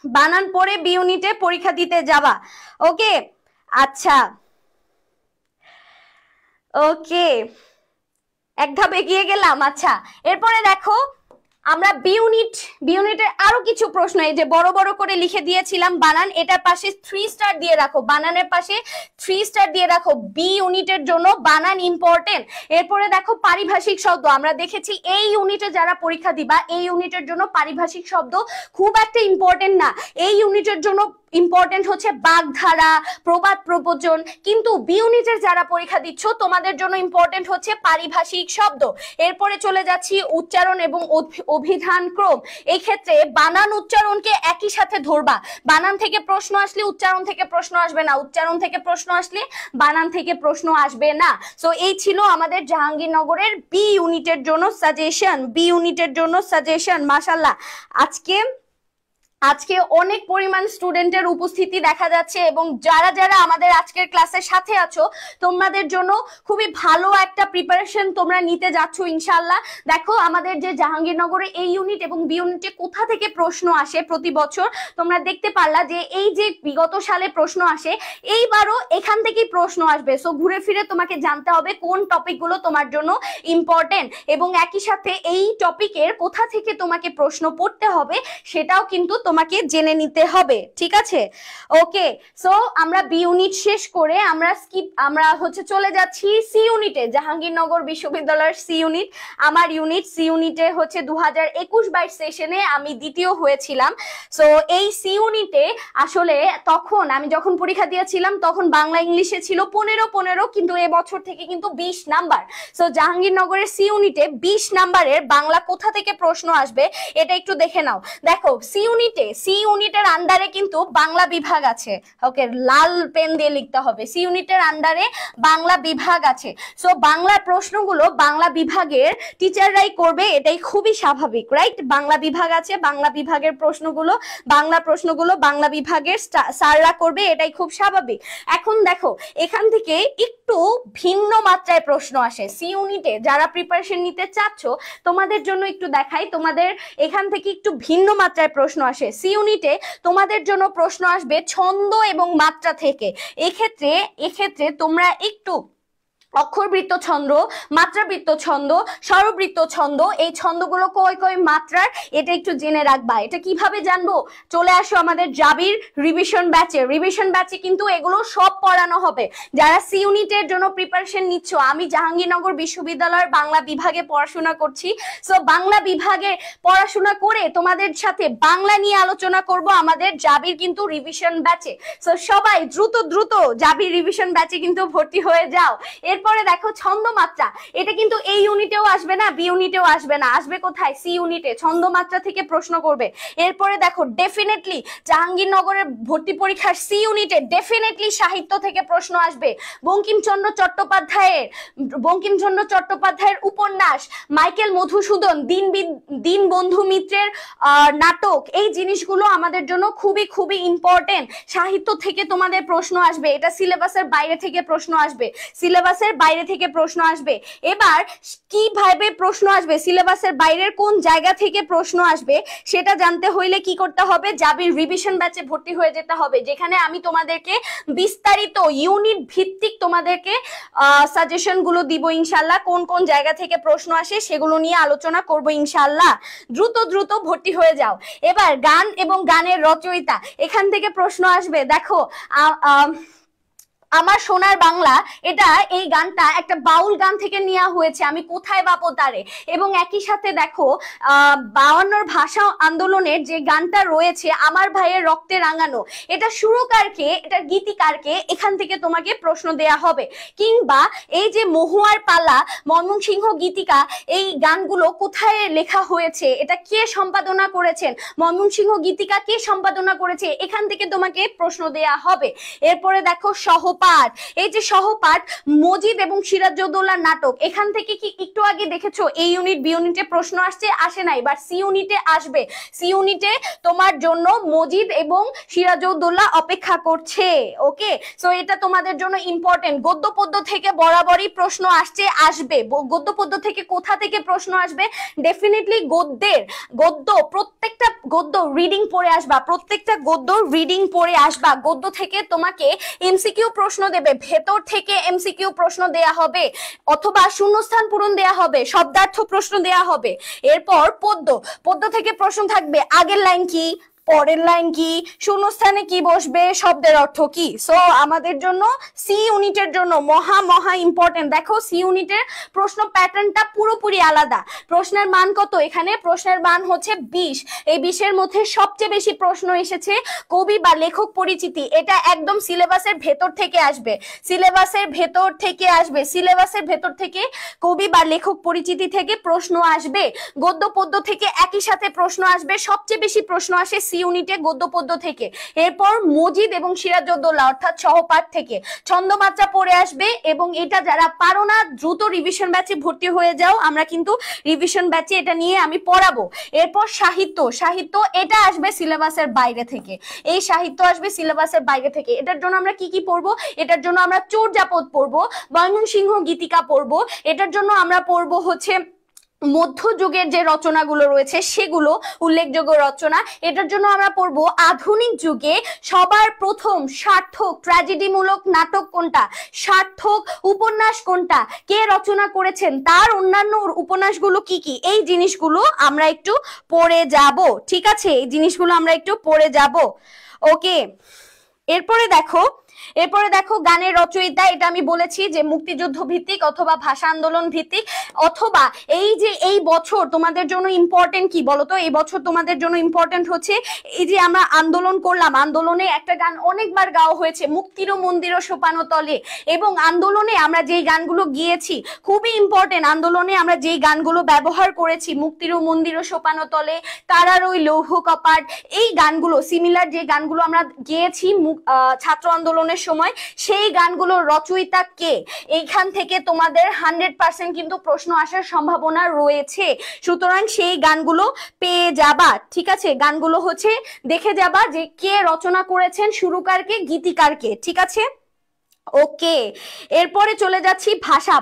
বানান পড়ে বি ইউনিটে পরীক্ষা দিতে যাবা। ওকে, আচ্ছা, ওকে, এক ধাপ এগিয়ে গেলাম। আচ্ছা, এরপরে দেখো আমরা বি ইউনিটের আরো কিছু প্রশ্ন, এই যে বড় বড় করে লিখে দিয়েছিলাম বানান, এটার পাশে 3 স্টার দিয়ে রাখো, বানানের পাশে 3 স্টার দিয়ে রাখো। বি ইউনিটের জন্য বানান ইম্পর্টেন্ট। এরপরে দেখো পারিভাষিক শব্দ, আমরা দেখেছি এই ইউনিটে যারা পরীক্ষা দিবা এই ইউনিটের জন্য পারিভাষিক শব্দ খুব একটা ইম্পর্টেন্ট না। এই ইউনিটের জন্য ইম্পর্টেন্ট হচ্ছে বাগধারা, প্রবাদ প্রবচন, কিন্তু বি ইউনিটের যারা পরীক্ষা দিচ্ছ তোমাদের জন্য ইম্পর্টেন্ট হচ্ছে পারিভাষিক শব্দ। এরপরে চলে যাচ্ছি উচ্চারণ এবং অভিধান ক্রম। এই ক্ষেত্রে বানান উচ্চারণকে একই সাথে ধরবা, বানান থেকে প্রশ্ন আসলে উচ্চারণ থেকে প্রশ্ন আসবে না, উচ্চারণ থেকে প্রশ্ন আসলে বানান থেকে প্রশ্ন আসবে না। সো এই ছিল আমাদের জাহাঙ্গীরনগরের বি ইউনিটের জন্য সাজেশন, বি ইউনিটের জন্য সাজেশন। মাশাআল্লাহ, আজকে অনেক পরিমাণ স্টুডেন্টের উপস্থিতি দেখা যাচ্ছে এবং যারা যারা আমাদের আজকের ক্লাসের সাথে আছো তোমাদের জন্য খুবই ভালো একটা প্রিপারেশন তোমরা নিতে যাচ্ছ ইনশাআল্লাহ। দেখো আমাদের যে জাহাঙ্গীরনগরে এই ইউনিট এবং বি ইউনিটে কোথা থেকে প্রশ্ন আসে প্রতি বছর, তোমরা দেখতে পারলা যে এই যে বিগত সালে প্রশ্ন আসে, এইবারও এখান থেকেই প্রশ্ন আসবে। সো ঘুরে ফিরে তোমাকে জানতে হবে কোন টপিকগুলো তোমার জন্য ইম্পর্টেন্ট এবং একই সাথে এই টপিকের কোথা থেকে তোমাকে প্রশ্ন পড়তে হবে সেটাও কিন্তু তোমাকে জেনে নিতে হবে, ঠিক আছে? ওকে, সো আমরা বি ইউনিট শেষ করে আমরা চলে যাচ্ছি সি ইউনিটে, জাহাঙ্গীরনগর বিশ্ববিদ্যালয়ের সি ইউনিট। আমার ইউনিট সি ইউনিটে 2021-22 সেশনে আমি দ্বিতীয় হয়েছিলাম। সো এই সি ইউনিটে আসলে তখন আমি যখন পরীক্ষা দিয়েছিলাম তখন বাংলা ইংলিশে ছিল 15, কিন্তু এবছর থেকে কিন্তু 20 নাম্বার। সো জাহাঙ্গীরনগরের সি ইউনিটে 20 নাম্বারের বাংলা কোথা থেকে প্রশ্ন আসবে এটা একটু দেখে নাও। দেখো সি ইউনিটের আন্ডারে কিন্তু বাংলা বিভাগ আছে। ওকে, লাল পেন দিয়ে লিখতে হবে, সি ইউনিটের আন্ডারে বাংলা বিভাগ আছে। সো বাংলার প্রশ্নগুলো বাংলা বিভাগের টিচাররাই করবে, এটাই খুবই স্বাভাবিক, রাইট? বাংলা বিভাগ আছে, বাংলা বিভাগের প্রশ্নগুলো বাংলা বিভাগের স্যাররা করবে, এটাই খুব স্বাভাবিক। এখন দেখো এখান থেকে একটু ভিন্ন মাত্রায় প্রশ্ন আসে সি ইউনিটে। যারা প্রিপারেশন নিতে চাচ্ছ তোমাদের জন্য একটু দেখাই, তোমাদের এখান থেকে একটু ভিন্ন মাত্রায় প্রশ্ন আসে সি ইউনিটে। তোমাদের জন্য প্রশ্ন আসবে ছন্দ এবং মাত্রা থেকে। এক্ষেত্রে তোমরা একটু অক্ষরবৃত্ত ছন্দ, মাত্রাবৃত্ত ছন্দ, স্বরবৃত্ত ছন্দ, এই ছন্দগুলো কয় মাত্রার এটা একটু জেনে রাখবা। এটা কিভাবে জানবো? চলে আসো আমাদের জাবির রিভিশন ব্যাচে কিন্তু এগুলো সব পড়ানো হবে। যারা সি ইউনিটের জন্য প্রিপারেশন নিচ্ছ, আমি জাহাঙ্গীরনগর বিশ্ববিদ্যালয়ের বাংলা বিভাগে পড়াশোনা করছি। সো বাংলা বিভাগে পড়াশোনা করে তোমাদের সাথে বাংলা নিয়ে আলোচনা করব আমাদের জাবির কিন্তু রিভিশন ব্যাচে। সো সবাই দ্রুত জাবির রিভিশন ব্যাচে কিন্তু ভর্তি হয়ে যাও। এরপরে দেখো ছন্দ মাত্রা, এটা কিন্তু এই ইউনিটেও আসবে না, বি ইউনিটেও আসবে না, আসবে কোথায়? সি ইউনিটে ছন্দ মাত্রা থেকে প্রশ্ন করবে। এরপরে দেখো ডেফিনেটলি জাহাঙ্গীরনগরের ভর্তি পরীক্ষার সি ইউনিটে ডেফিনেটলি সাহিত্য থেকে প্রশ্ন আসবে। বঙ্কিমচন্দ্র চট্টোপাধ্যায়ের উপন্যাস, মাইকেল মধুসূদন, দীনবন্ধু মিত্রের নাটক, এই জিনিসগুলো আমাদের জন্য খুবই ইম্পর্টেন্ট। সাহিত্য থেকে তোমাদের প্রশ্ন আসবে, এটা সিলেবাসের বাইরে থেকে প্রশ্ন আসবে। এবার কিভাবে প্রশ্ন আসবে, সিলেবাসের বাইরের কোন জায়গা থেকে প্রশ্ন আসবে সেটা জানতে হইলে কি করতে হবে? জাবির রিভিশন ব্যাচে ভর্তি হয়ে যেতে হবে, যেখানে আমি তোমাদেরকে বিস্তারিত ইউনিট ভিত্তিক তোমাদেরকে সাজেশন গুলো দিব ইনশাআল্লাহ। কোন জায়গা থেকে প্রশ্ন আসে সেগুলো নিয়ে আলোচনা করব ইনশাআল্লাহ। দ্রুত ভর্তি হয়ে যাও। এবার গান এবং গানের রচয়িতা, এখান থেকে প্রশ্ন আসবে। দেখো আমার সোনার বাংলা, এই গানটা একটা বাউল গান থেকে নেওয়া হয়েছে, আমি কোথায় বাপো তারে। এবং একই সাথে দেখো 52 ভাষা আন্দোলনের যে গানটা রয়েছে আমার ভাইয়ের রক্তে রাঙানো, এটা সুরকারকে, এটা গীতিকারকে, এখান থেকে তোমাকে প্রশ্ন দেয়া হবে। কিংবা এই যে মহুয়ার পালা, ময়মনসিংহ গীতিকা, এই গানগুলো কোথায় লেখা হয়েছে, এটা কে সম্পাদনা করেছেন, ময়মনসিংহ গীতিকা কে সম্পাদনা করেছে, এখান থেকে তোমাকে প্রশ্ন দেয়া হবে। এরপরে দেখো সহপাঠ, সহপাঠ। এই যে সহপাঠ মজিদ এবং সিরাজউদ্দৌলার নাটক, এখান থেকে কি একটু আগে দেখেছো এই ইউনিট বি ইউনিটে প্রশ্ন আসছে, আসে নাই, বাট সি ইউনিটে আসবে। সি ইউনিটে তোমার জন্য মজিদ এবং সিরাজউদ্দৌলা অপেক্ষা করছে। ওকে, সো এটা তোমাদের জন্য ইম্পর্টেন্ট। গদ্য পদ্য থেকে বরাবরই প্রশ্ন আসছে, আসবে। গদ্য পদ্য থেকে কোথা থেকে প্রশ্ন আসবে? ডেফিনেটলি গদ্য প্রত্যেকটা গদ্য রিডিং পড়ে আসবা, প্রত্যেকটা গদ্য রিডিং পড়ে আসবা। গদ্য থেকে তোমাকে এমসিকিউ প্রশ্ন দেবে, ভেতর থেকে এমসিকিউ প্রশ্ন দেয়া হবে, অথবা শূন্যস্থান পূরণ দেয়া হবে, শব্দার্থ প্রশ্ন দেয়া হবে। এরপর পদ্য থেকে প্রশ্ন থাকবে, আগের লাইন কি, পরের লাইন কি, শূন্যস্থানে কি বসবে, শব্দের অর্থ কি। সো আমাদের জন্য সি ইউনিটের জন্য মহা ইম্পর্টেন্ট। দেখো সি ইউনিটের প্রশ্ন প্যাটার্নটা পুরোপুরি আলাদা। প্রশ্নের মান কত? এখানে প্রশ্নের মান হচ্ছে 20। এই 20-এর মধ্যে সবচেয়ে বেশি প্রশ্ন এসেছে কবি বা লেখক পরিচিতি। এটা একদম সিলেবাসের ভেতর থেকে আসবে, সিলেবাসের ভেতর থেকে আসবে, সিলেবাসের ভেতর থেকে কবি বা লেখক পরিচিতি থেকে প্রশ্ন আসবে। গদ্য পদ্য থেকে একই সাথে প্রশ্ন আসবে, সবচেয়ে বেশি প্রশ্ন আসে সি ইউনিটে গদ্য পদ্য থেকে। এরপর মজিদ এবং সিরাজউদ্দৌলা অর্থাৎ সহপাঠ থেকে ছন্দমাত্রা পড়ে আসবে। এবং এটা যারা পারো না দ্রুত রিভিশন ব্যাচে ভর্তি হয়ে যাও, আমরা কিন্তু রিভিশন ব্যাচে এটা নিয়ে আমি পড়াবো। এরপর সাহিত্য এটা আসবে সিলেবাসের বাইরে থেকে, এই সাহিত্য আসবে সিলেবাসের বাইরে থেকে। এটার জন্য আমরা কি কি পড়বো? এটার জন্য আমরা চর্যাপদ পড়বো, ময়মনসিংহ গীতিকা পড়বো, এটার জন্য আমরা পড়বো হচ্ছে মধ্যযুগের যে রচনাগুলো রয়েছে সেগুলো উল্লেখযোগ্য রচনা। এটার জন্য আমরা পড়বো আধুনিক যুগে সবার প্রথম সার্থক ট্র্যাজেডিমূলক নাটক কোনটা, সার্থক উপন্যাস কোনটা, কে রচনা করেছেন, তার অন্যান্য উপন্যাসগুলো কি কি, এই জিনিসগুলো আমরা একটু পড়ে যাব। ঠিক আছে, এই জিনিসগুলো আমরা একটু পড়ে যাব। ওকে, এরপরে দেখো গানের রচয়িতা। এটা আমি বলেছি যে মুক্তিযুদ্ধ ভিত্তিক অথবা ভাষা আন্দোলন ভিত্তিক, অথবা এই যে এই বছর তোমাদের জন্য ইম্পর্টেন্ট কি বলতো? এই বছর তোমাদের জন্য ইম্পর্টেন্ট হচ্ছে এই যে আমরা আন্দোলন করলাম, আন্দোলনে একটা গান অনেকবার গাওয়া হয়েছে, মুক্তির মন্দির সোপানো তলে। এবং আন্দোলনে আমরা যেই গানগুলো গিয়েছি খুবই ইম্পর্টেন্ট, আন্দোলনে আমরা যেই গানগুলো ব্যবহার করেছি, মুক্তির মন্দির সোপানো তলে, তারার ওই লৌহ কপাট, এই গানগুলো সিমিলার যে গানগুলো আমরা গিয়েছি ছাত্র আন্দোলনের সময়, সেই গানগুলোর রচয়িতা কে, এইখান থেকে তোমাদের 100% কিন্তু প্রশ্ন আসার সম্ভাবনা রয়েছে। সুতরাং সেই গানগুলো পেয়ে যাবা। ঠিক আছে, গানগুলো হচ্ছে দেখে যাবা যে কে রচনা করেছেন, সুরকারকে, গীতিকারকে। ঠিক আছে, ওকে। এরপরে চলে যাচ্ছি ভাষা।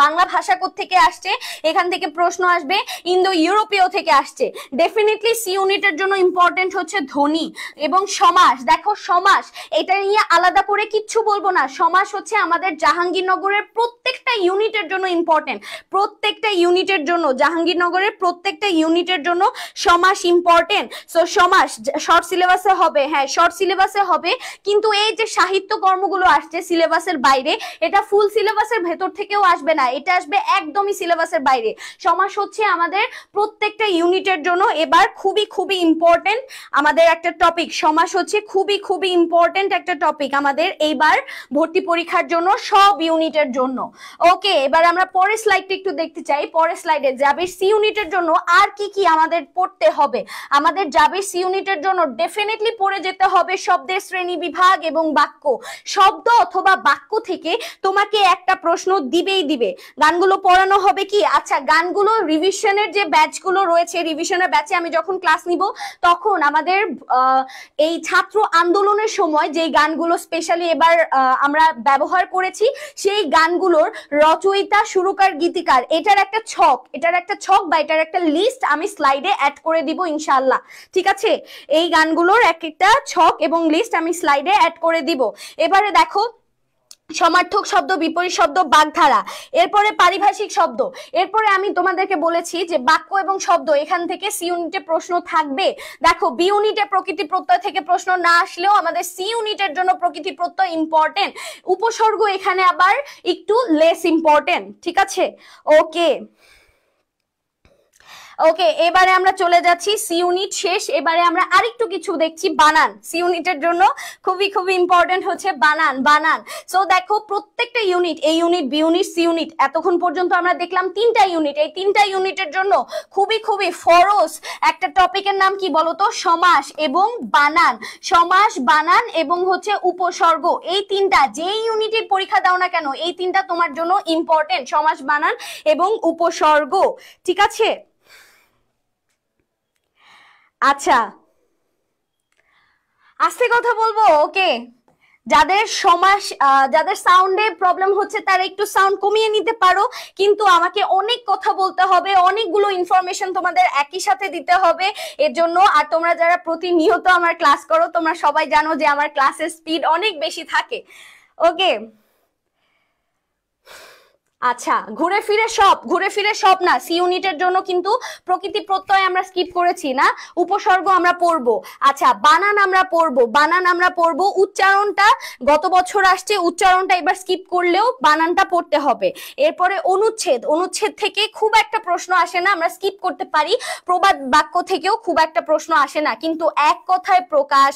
বাংলা ভাষা কোত্থেকে আসছে? এখান থেকে প্রশ্ন আসবে, ইন্দো ইউরোপীয় থেকে আসছে। ডেফিনেটলি সি ইউনিটের জন্য ইম্পর্টেন্ট হচ্ছে ধ্বনি এবং সমাস। দেখো সমাস, এটা নিয়ে আলাদা করে কিচ্ছু বলবো না। সমাস হচ্ছে আমাদের জাহাঙ্গীরনগরের প্রত্যেকটা ইউনিটের জন্য ইম্পর্টেন্ট, প্রত্যেকটা ইউনিটের জন্য, জাহাঙ্গীরনগরের প্রত্যেকটা ইউনিটের জন্য সমাস ইম্পর্টেন্ট। সো সমাস শর্ট সিলেবাসে হবে, হ্যাঁ শর্ট সিলেবাসে হবে, কিন্তু এই যে সাহিত্য কর্মগুলো আসছে সিলেবাসের বাইরে, এটা ফুল সিলেবাসের ভেতর থেকেও আসবে না, এটা আসবে একদমই সিলেবাসের বাইরে। সমাস হচ্ছে আমাদের প্রত্যেকটা ইউনিটের জন্য এবার খুবই ইম্পর্টেন্ট আমাদের একটা টপিক। সমাস হচ্ছে খুবই ইম্পর্টেন্ট একটা টপিক আমাদের এইবার ভর্তি পরীক্ষার জন্য, সব ইউনিটের জন্য। ওকে, এবার আমরা পরের স্লাইডটা একটু দেখতে চাই। পরের স্লাইডে জাবির সি ইউনিটের জন্য আর কি কি আমাদের পড়তে হবে। আমাদের জাবির সি ইউনিটের জন্য ডেফিনেটলি পড়ে যেতে হবে শব্দের শ্রেণী বিভাগ এবং বাক্য। শব্দ অথবা বাক্য থেকে তোমাকে একটা প্রশ্ন দিবে। গানগুলো পড়ানো হবে কি, আচ্ছা গানগুলো রিভিশনের যে ব্যাচগুলো রয়েছে, রিভিশনের ব্যাচে আমি যখন ক্লাস নিব তখন আমাদের এই ছাত্র আন্দোলনের সময় যে গানগুলো স্পেশালি এবার আমরা ব্যবহার করেছি, সেই গানগুলোর রচয়িতা, সুরকার, গীতিকার, এটার একটা ছক বা এটার একটা লিস্ট আমি স্লাইডে অ্যাড করে দিব ইনশাআল্লাহ। ঠিক আছে, এই গানগুলোর একটা ছক এবং লিস্ট আমি স্লাইডে অ্যাড করে দিব। এবারে দেখো সমার্থক শব্দ, বিপরীত শব্দ, বাগধারা, এরপরে পারিভাষিক শব্দ। এরপরে আমি তোমাদেরকে বলেছি যে বাক্য এবং শব্দ, এখান থেকে সি ইউনিটে প্রশ্ন থাকবে। দেখো বি ইউনিটে প্রকৃতি প্রত্যয় থেকে প্রশ্ন না আসলেও আমাদের সি ইউনিটের জন্য প্রকৃতি প্রত্যয় ইম্পর্টেন্ট। উপসর্গ এখানে আবার একটু লেস ইম্পর্টেন্ট। ঠিক আছে, ওকে। ওকে, এবারে আমরা চলে যাচ্ছি সি ইউনিট শেষ। এবারে আমরা আরেকটু কিছু দেখছি, বানান। সি ইউনিটের জন্য খুবই খুবই ইম্পর্টেন্ট হচ্ছে বানান। বানান, সো দেখো প্রত্যেকটা unit, A unit, B unit, C unit, এতক্ষণ পর্যন্ত আমরা দেখলাম 3টা ইউনিট। এই 3টা ইউনিটের জন্য খুবই খুবই ফরজ একটা টপিকের নাম কি বলতো? সমাস এবং বানান। সমাস, বানান এবং হচ্ছে উপসর্গ, এই 3টা যেই ইউনিটের পরীক্ষা দাও না কেন, এই 3টা তোমার জন্য ইম্পর্টেন্ট, সমাস, বানান এবং উপসর্গ। ঠিক আছে? আচ্ছা, আস্তে কথা বলবো। ওকে, যাদের সমাস, যাদের সাউন্ডে প্রবলেম হচ্ছে তারা একটু সাউন্ড কমিয়ে নিতে পারো, কিন্তু আমাকে অনেক কথা বলতে হবে, অনেকগুলো ইনফরমেশন তোমাদের একই সাথে দিতে হবে এর জন্য। আর তোমরা যারা প্রতিনিয়ত আমার ক্লাস করো, তোমরা সবাই জানো যে আমার ক্লাসের স্পিড অনেক বেশি থাকে। ওকে, আচ্ছা, ঘুরে ফিরে সব না, সি ইউনিটের জন্য কিন্তু প্রকৃতি প্রত্যয় আমরা স্কিপ করেছি না, উপসর্গ আমরা পড়বো। আচ্ছা, বানান আমরা পড়বো। উচ্চারণটা গত বছর আসছে, উচ্চারণটা এবার স্কিপ করলেও বানানটা পড়তে হবে। এরপরে অনুচ্ছেদ থেকে খুব একটা প্রশ্ন আসে না, আমরা স্কিপ করতে পারি। প্রবাদ বাক্য থেকেও খুব একটা প্রশ্ন আসে না, কিন্তু এক কথায় প্রকাশ,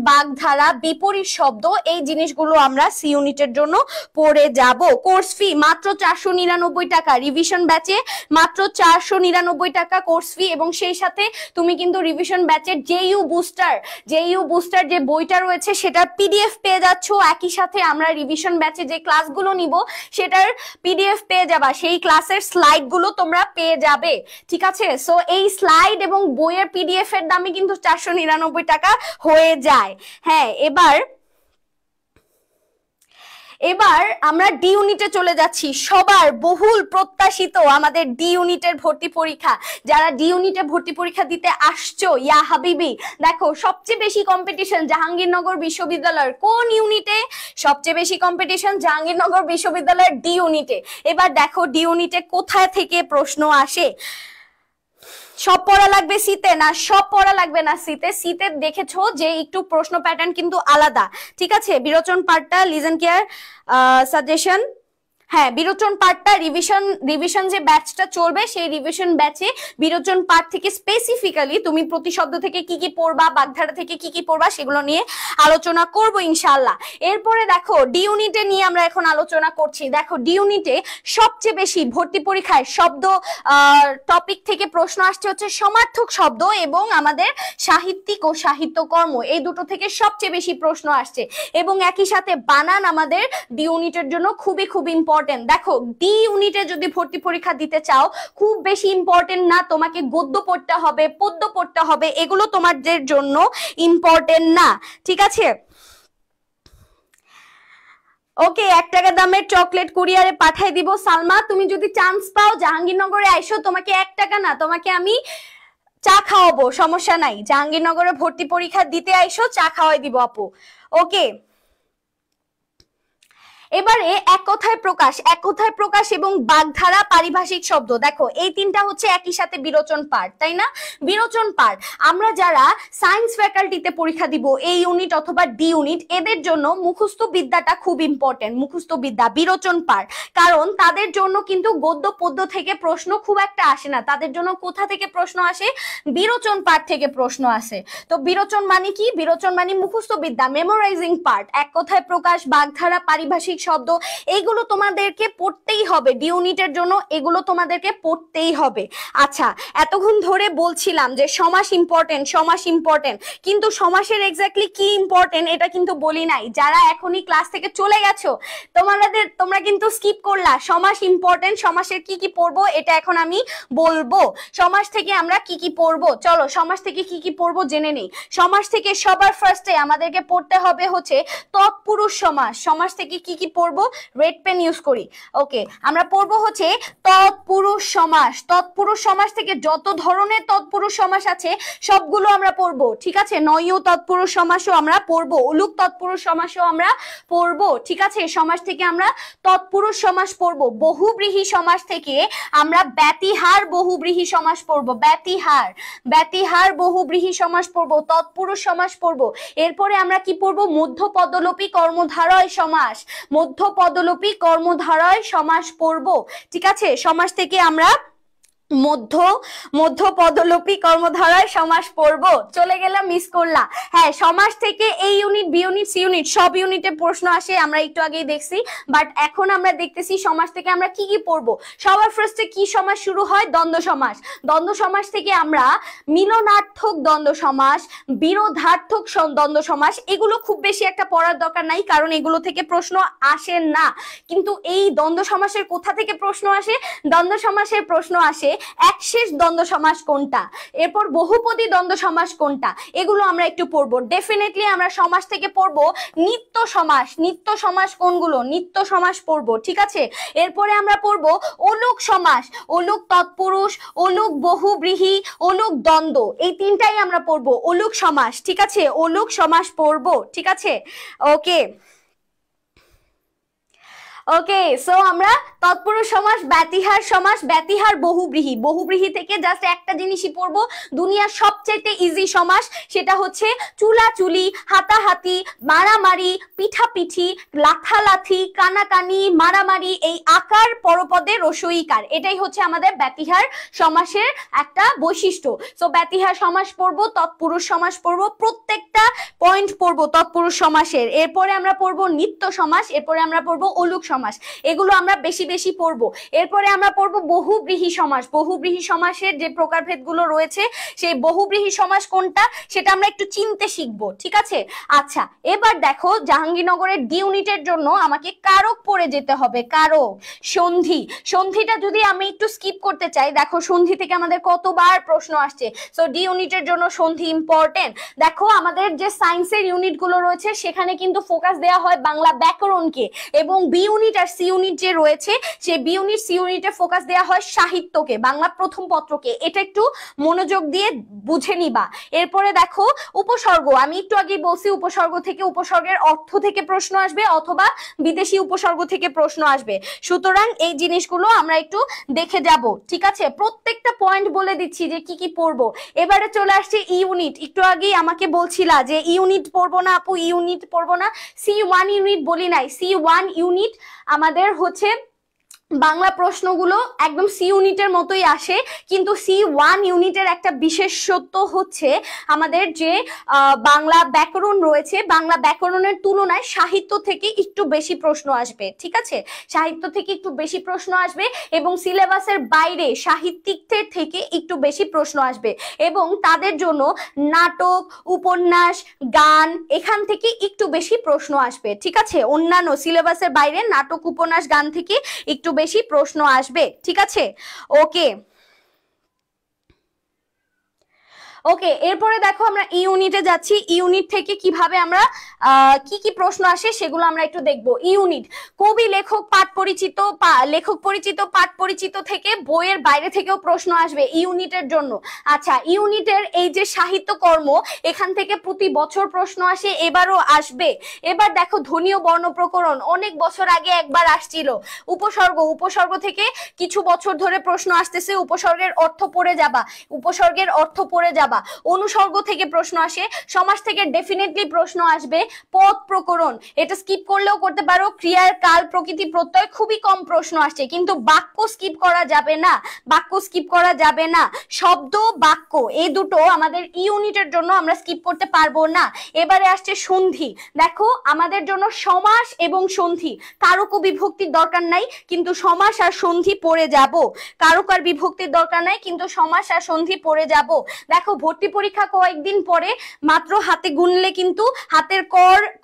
বাগধারা, বিপরীত শব্দ, এই জিনিসগুলো আমরা সি ইউনিটের জন্য পড়ে যাব। কোর্স ফি মাত্র 499 টাকা, রিভিশন ব্যাচে মাত্র 499 টাকা কোর্স ফি, এবং সেই সাথে তুমি কিন্তু রিভিশন ব্যাচের জেইউ বুস্টার যে বইটা রয়েছে সেটার পিডিএফ পেয়ে যাচ্ছ। একই সাথে আমরা রিভিশন ব্যাচে যে ক্লাসগুলো নিব সেটার পিডিএফ পেয়ে যাবা, সেই ক্লাসের স্লাইড গুলো তোমরা পেয়ে যাবে। ঠিক আছে? সো এই স্লাইড এবং বইয়ের পিডিএফ এর দামে কিন্তু 499 টাকা হয়ে যায়। হ্যাঁ, এবার আমরা ডি ইউনিটে চলে যাচ্ছি। সবার বহুল প্রত্যাশিত আমাদের ডি ইউনিটের ভর্তি পরীক্ষা। যারা ডি ইউনিটে ভর্তি পরীক্ষা দিতে আসছো, ইয়া হাবিবি, দেখো সবচেয়ে বেশি কম্পিটিশন জাহাঙ্গীরনগর বিশ্ববিদ্যালয়ের কোন ইউনিটে? সবচেয়ে বেশি কম্পিটিশন জাহাঙ্গীরনগর বিশ্ববিদ্যালয়ের ডি ইউনিটে। এবার দেখো ডি ইউনিটে কোথায় থেকে প্রশ্ন আসে। সব পড়া লাগবে সিতে না, সব পড়া লাগবে না সিতে দেখেছো যে একটু প্রশ্ন প্যাটার্ন কিন্তু আলাদা। ঠিক আছে? বিরোচন পার্টটা, লিসেন কেয়ার, সাজেশন, হ্যাঁ বিরোচন পার্টটা রিভিশন যে ব্যাচটা চলবে সেই রিভিশন ব্যাচে বিরোচন পার্ট থেকে স্পেসিফিক্যালি তুমি প্রতিশব্দ থেকে কি কি পড়বা, বাগধারা থেকে কি কি পড়বা, সেগুলো নিয়ে আলোচনা করব ইনশাআল্লাহ। এরপরে দেখো ডি ইউনিটে নিয়ে আমরা এখন আলোচনা করছি। দেখো ডি ইউনিটে সবচেয়ে বেশি ভর্তি পরীক্ষায় শব্দ টপিক থেকে প্রশ্ন আসছে হচ্ছে সমার্থক শব্দ এবং আমাদের সাহিত্যিক ও সাহিত্যকর্ম, এই দুটো থেকে সবচেয়ে বেশি প্রশ্ন আসছে। এবং একই সাথে বানান আমাদের ডি ইউনিটের জন্য খুবই খুব ইম্পর্টেন্ট। দেখো ডি ইউনিটে যদি ভর্তি পরীক্ষা দিতে চাও, খুব বেশি ইম্পর্টেন্ট না, তোমাকে গদ্য পড়তে হবে, পদ্য পড়তে হবে, এগুলো তোমাদের জন্য ইম্পর্টেন্ট না। ঠিক আছে? ওকে, 1 টাকা দামের চকলেট কুরিয়ারে পাঠাই দিব। সালমা, তুমি যদি চান্স পাও জাহাঙ্গীরনগরে আইসো, তোমাকে 1 টাকা না, তোমাকে আমি চা খাওয়াবো, সমস্যা নাই। জাহাঙ্গীরনগরে ভর্তি পরীক্ষা দিতে আইসো, চা খাওয়াই দিব আপু। ওকে, এবারে এক কথায় প্রকাশ এবং বাগধারা, পারিভাষিক শব্দ। দেখো এই 3টা হচ্ছে একই সাথে বিরোচন পার্ট, তাই না? বিরোচন পার্ট আমরা যারা সায়েন্স ফ্যাকাল্টিতে পরীক্ষা দিব, এই ইউনিট অথবা ডি ইউনিট, এদের জন্য মুখস্থ বিদ্যাটা খুব ইম্পর্টেন্ট। মুখস্থ বিদ্যা, বিরোচন পার্ট, কারণ তাদের জন্য কিন্তু গদ্য পদ্য থেকে প্রশ্ন খুব একটা আসে না, তাদের জন্য কোথা থেকে প্রশ্ন আসে? বিরোচন পার্ট থেকে প্রশ্ন আসে। তো বিরোচন মানে কি? বিরোচন মানে মুখস্থ বিদ্যা, মেমোরাইজিং পার্ট। এক কথায় প্রকাশ, বাগধারা, পারিভাষিক শব্দ, এইগুলো তোমাদেরকে পড়তেই হবে ডি ইউনিটের জন্য, এগুলো তোমাদেরকে পড়তেই হবে। আচ্ছা, এতক্ষণ ধরে বলছিলাম যে সমাস ইম্পর্টেন্ট, কিন্তু সমাসের এক্স্যাক্টলি কি ইম্পর্টেন্ট এটা কিন্তু বলি নাই। যারা এখনই ক্লাস থেকে চলে গেছো তোমরা কিন্তু স্কিপ করলা। সমাস ইম্পর্টেন্ট, সমাসের কি কি পড়বো এটা এখন আমি বলবো। সমাস থেকে আমরা কি কি পড়বো, চলো সমাস থেকে কি কি পড়বো জেনে নেই। সমাস থেকে সবার ফার্স্টে আমাদেরকে পড়তে হবে হচ্ছে তৎপুরুষ সমাস। সমাস থেকে কি কি পড়বো? রেড পেন ইউজ করি। ওকে, আমরা পড়বো হচ্ছে তৎপুরুষ সমাস। তৎপুরুষ সমাস থেকে যত ধরনের তৎপুরুষ সমাস আছে সবগুলো আমরা পড়বো। ঠিক আছে? নয়ও তৎপুরুষ সমাসও আমরা পড়বো, উলুক তৎপুরুষ সমাসও আমরা পড়বো। ঠিক আছে? সমাস থেকে আমরা তৎপুরুষ সমাস পড়বো। বহুব্রীহি সমাস থেকে আমরা ব্যতিহার বহুব্রীহি সমাস পড়বো। ব্যতিহার বহুব্রীহি সমাস পড়বো, তৎপুরুষ সমাস পড়বো। এরপরে আমরা কি পড়বো? মধ্যপদলোপী কর্মধারয় সমাস। সমাস পড়বো। ঠিক আছে, সমাস থেকে আমরা মধ্য পদলোপী কর্মধারয় সমাস পড়বো। চলে গেলাম, মিস করলা। হ্যাঁ, সমাস থেকে এই unit, B unit, C unit সব ইউনিটে প্রশ্ন আসে, আমরা একটু আগেই দেখছি। বাট এখন আমরা দেখতেছি সমাস থেকে আমরা কি কি পড়বো। সবার ফার্স্টে কি সমাস শুরু হয়? দ্বন্দ্ব সমাস। দ্বন্দ্ব সমাস থেকে আমরা মিলনার্থক দ্বন্দ্ব সমাস, বিরোধার্থক দ্বন্দ্ব সমাস, এগুলো খুব বেশি একটা পড়ার দরকার নাই, কারণ এগুলো থেকে প্রশ্ন আসে না। কিন্তু এই দ্বন্দ্ব সমাসের কোথা থেকে প্রশ্ন আসে? দ্বন্দ্ব সমাসের প্রশ্ন আসে একশেষ দ্বন্দ্ব সমাস কোনটা, এরপর বহুপদী দ্বন্দ্ব সমাস কোনটা, এগুলো আমরা একটু পড়বো। ডেফিনেটলি আমরা সমাস থেকে পড়বো নিত্য সমাস। নিত্য সমাস কোনগুলো? নিত্য সমাস পড়বো। ঠিক আছে, এরপরে আমরা পড়বো অলুক সমাস, অলুক তৎপুরুষ, অলুক বহুব্রীহি, অলুক দ্বন্দ্ব, এই তিনটাই আমরা পড়বো। অলুক সমাস, ঠিক আছে, অলুক সমাস পড়বো। ঠিক আছে, ওকে ওকে। সো আমরা তৎপুরুষ সমাস, ব্যতিহার সমাস, ব্যতিহার বহুব্রীহি, বহুব্রীহি থেকে জাস্ট একটা জিনিসই পড়বো, দুনিয়ার সবচেয়ে ইজি সমাস, সেটা হচ্ছে চুলাচুলি, হাতাহাতি, মারামারি, পিঠাপিঠি, লাথালাথি, কানাকানি, মারামারি, এই আকার পরপদে রসইকার, এটাই হচ্ছে আমাদের ব্যতিহার সমাসের একটা বৈশিষ্ট্য। সো ব্যতিহার সমাস পড়বো, তৎপুরুষ সমাস পড়বো, প্রত্যেকটা পয়েন্ট পড়বো তৎপুরুষ সমাসের। এরপরে আমরা পড়বো নিত্য সমাস, এরপরে আমরা পড়বো অলুক সমাস, এগুলো আমরা বেশি বেশি পড়বো। এরপরে আমরা পড়বো বহুব্রীহি সমাস। বহুব্রীহি সমাসের যে প্রকারভেদ গুলো রয়েছে, সেই বহুব্রীহি সমাস কোনটা সেটা আমরা একটু চিনতে শিখবো। ঠিক আছে, আচ্ছা এবার দেখো, জাহাঙ্গীরনগরের ডি ইউনিটের জন্য আমাকে কারক পড়ে যেতে হবে। কারক, সন্ধি, সন্ধিটা যদি আমি একটু স্কিপ করতে চাই, দেখো সন্ধি থেকে আমাদের কতবার প্রশ্ন আসছে। সো ডি ইউনিটের জন্য সন্ধি ইম্পর্টেন্ট। দেখো আমাদের যে সায়েন্সের ইউনিট গুলো রয়েছে সেখানে কিন্তু ফোকাস দেওয়া হয় বাংলা ব্যাকরণকে, এবং বি ইউনিট আর সি ইউনিট যে রয়েছে, সেই বি ইউনিট সি ইউনিটে ফোকাস দেওয়া হয় সাহিত্যকে, বাংলা প্রথম পত্রকে। এটা একটু মনোযোগ দিয়ে বুঝে নিবা। এরপরে দেখো উপসর্গ, আমি একটু আগে বলছি উপসর্গ থেকে, উপসর্গের অর্থ থেকে প্রশ্ন আসবে অথবা বিদেশি উপসর্গ থেকে প্রশ্ন আসবে। সুতরাং এই জিনিসগুলো আমরা একটু দেখে যাব। ঠিক আছে, প্রত্যেকটা পয়েন্ট বলে দিচ্ছি যে কি কি পড়বো। এবারে চলে আসছে ই ইউনিট। একটু আগেই আমাকে বলছিলা যে ই ইউনিট পড়বো না আপু, ই ইউনিট পড়বো না। C1 ইউনিট বলি নাই, C1 ইউনিট আমাদের হচ্ছে বাংলা প্রশ্নগুলো একদম সি ইউনিটের মতোই আসে, কিন্তু C1 ইউনিটের একটা বিশেষত্ব হচ্ছে আমাদের যে বাংলা ব্যাকরণ রয়েছে, বাংলা ব্যাকরণের তুলনায় সাহিত্য থেকে একটু বেশি প্রশ্ন আসবে। ঠিক আছে, সাহিত্য থেকে একটু বেশি প্রশ্ন আসবে, এবং সিলেবাসের বাইরে সাহিত্যিকদের থেকে একটু বেশি প্রশ্ন আসবে, এবং তাদের জন্য নাটক, উপন্যাস, গান, এখান থেকে একটু বেশি প্রশ্ন আসবে। ঠিক আছে, অন্যান্য সিলেবাসের বাইরে নাটক, উপন্যাস, গান থেকে একটু বেশি প্রশ্ন আসবে। ঠিক আছে, ওকে ওকে। এরপরে দেখো আমরা ই ইউনিটে যাচ্ছি। ই ইউনিট থেকে কিভাবে আমরা কি কি প্রশ্ন আসে সেগুলো আমরা একটু দেখবো। ই ইউনিট, কবি, লেখক, পাঠ পরিচিত, লেখক পরিচিত, পাঠ পরিচিত থেকে বইয়ের বাইরে থেকেও প্রশ্ন আসবে ই ইউনিটের জন্য। আচ্ছা, ই ইউনিটের এই যে সাহিত্য কর্ম, এখান থেকে প্রতি বছর প্রশ্ন আসে, এবারও আসবে। এবার দেখো ধ্বনি ও বর্ণ প্রকরণ, অনেক বছর আগে একবার আসছিল। উপসর্গ, উপসর্গ থেকে কিছু বছর ধরে প্রশ্ন আসতেছে, উপসর্গের অর্থ পড়ে যাবা, উপসর্গের অর্থ পড়ে যাবা। অনুসর্গ থেকে প্রশ্ন আসে, সমাস থেকে ডেফিনেটলি প্রশ্ন আসবে। পদ প্রকরণ, এটা স্কিপ করলেও করতে পারো। ক্রিয়ার কাল, প্রকৃতি, প্রত্যয়, খুবই কম প্রশ্ন আসছে, কিন্তু বাক্য স্কিপ করা যাবে না, বাক্য স্কিপ করা যাবে না। শব্দ, বাক্য, এই দুটো আমাদের ই ইউনিটের জন্য আমরা স্কিপ করতে পারবো না। এবারে আসছে সন্ধি। দেখো আমাদের জন্য সমাস এবং সন্ধি, কারক ও বিভক্তির দরকার নাই, কিন্তু সমাস আর সন্ধি পড়ে যাব। কারক আর বিভক্তির দরকার নাই, কিন্তু সমাস আর সন্ধি পড়ে যাব। দেখো ভর্তি পরীক্ষা কয়েকদিন পরে, মাত্র হাতে গুনলে কিন্তু হাতের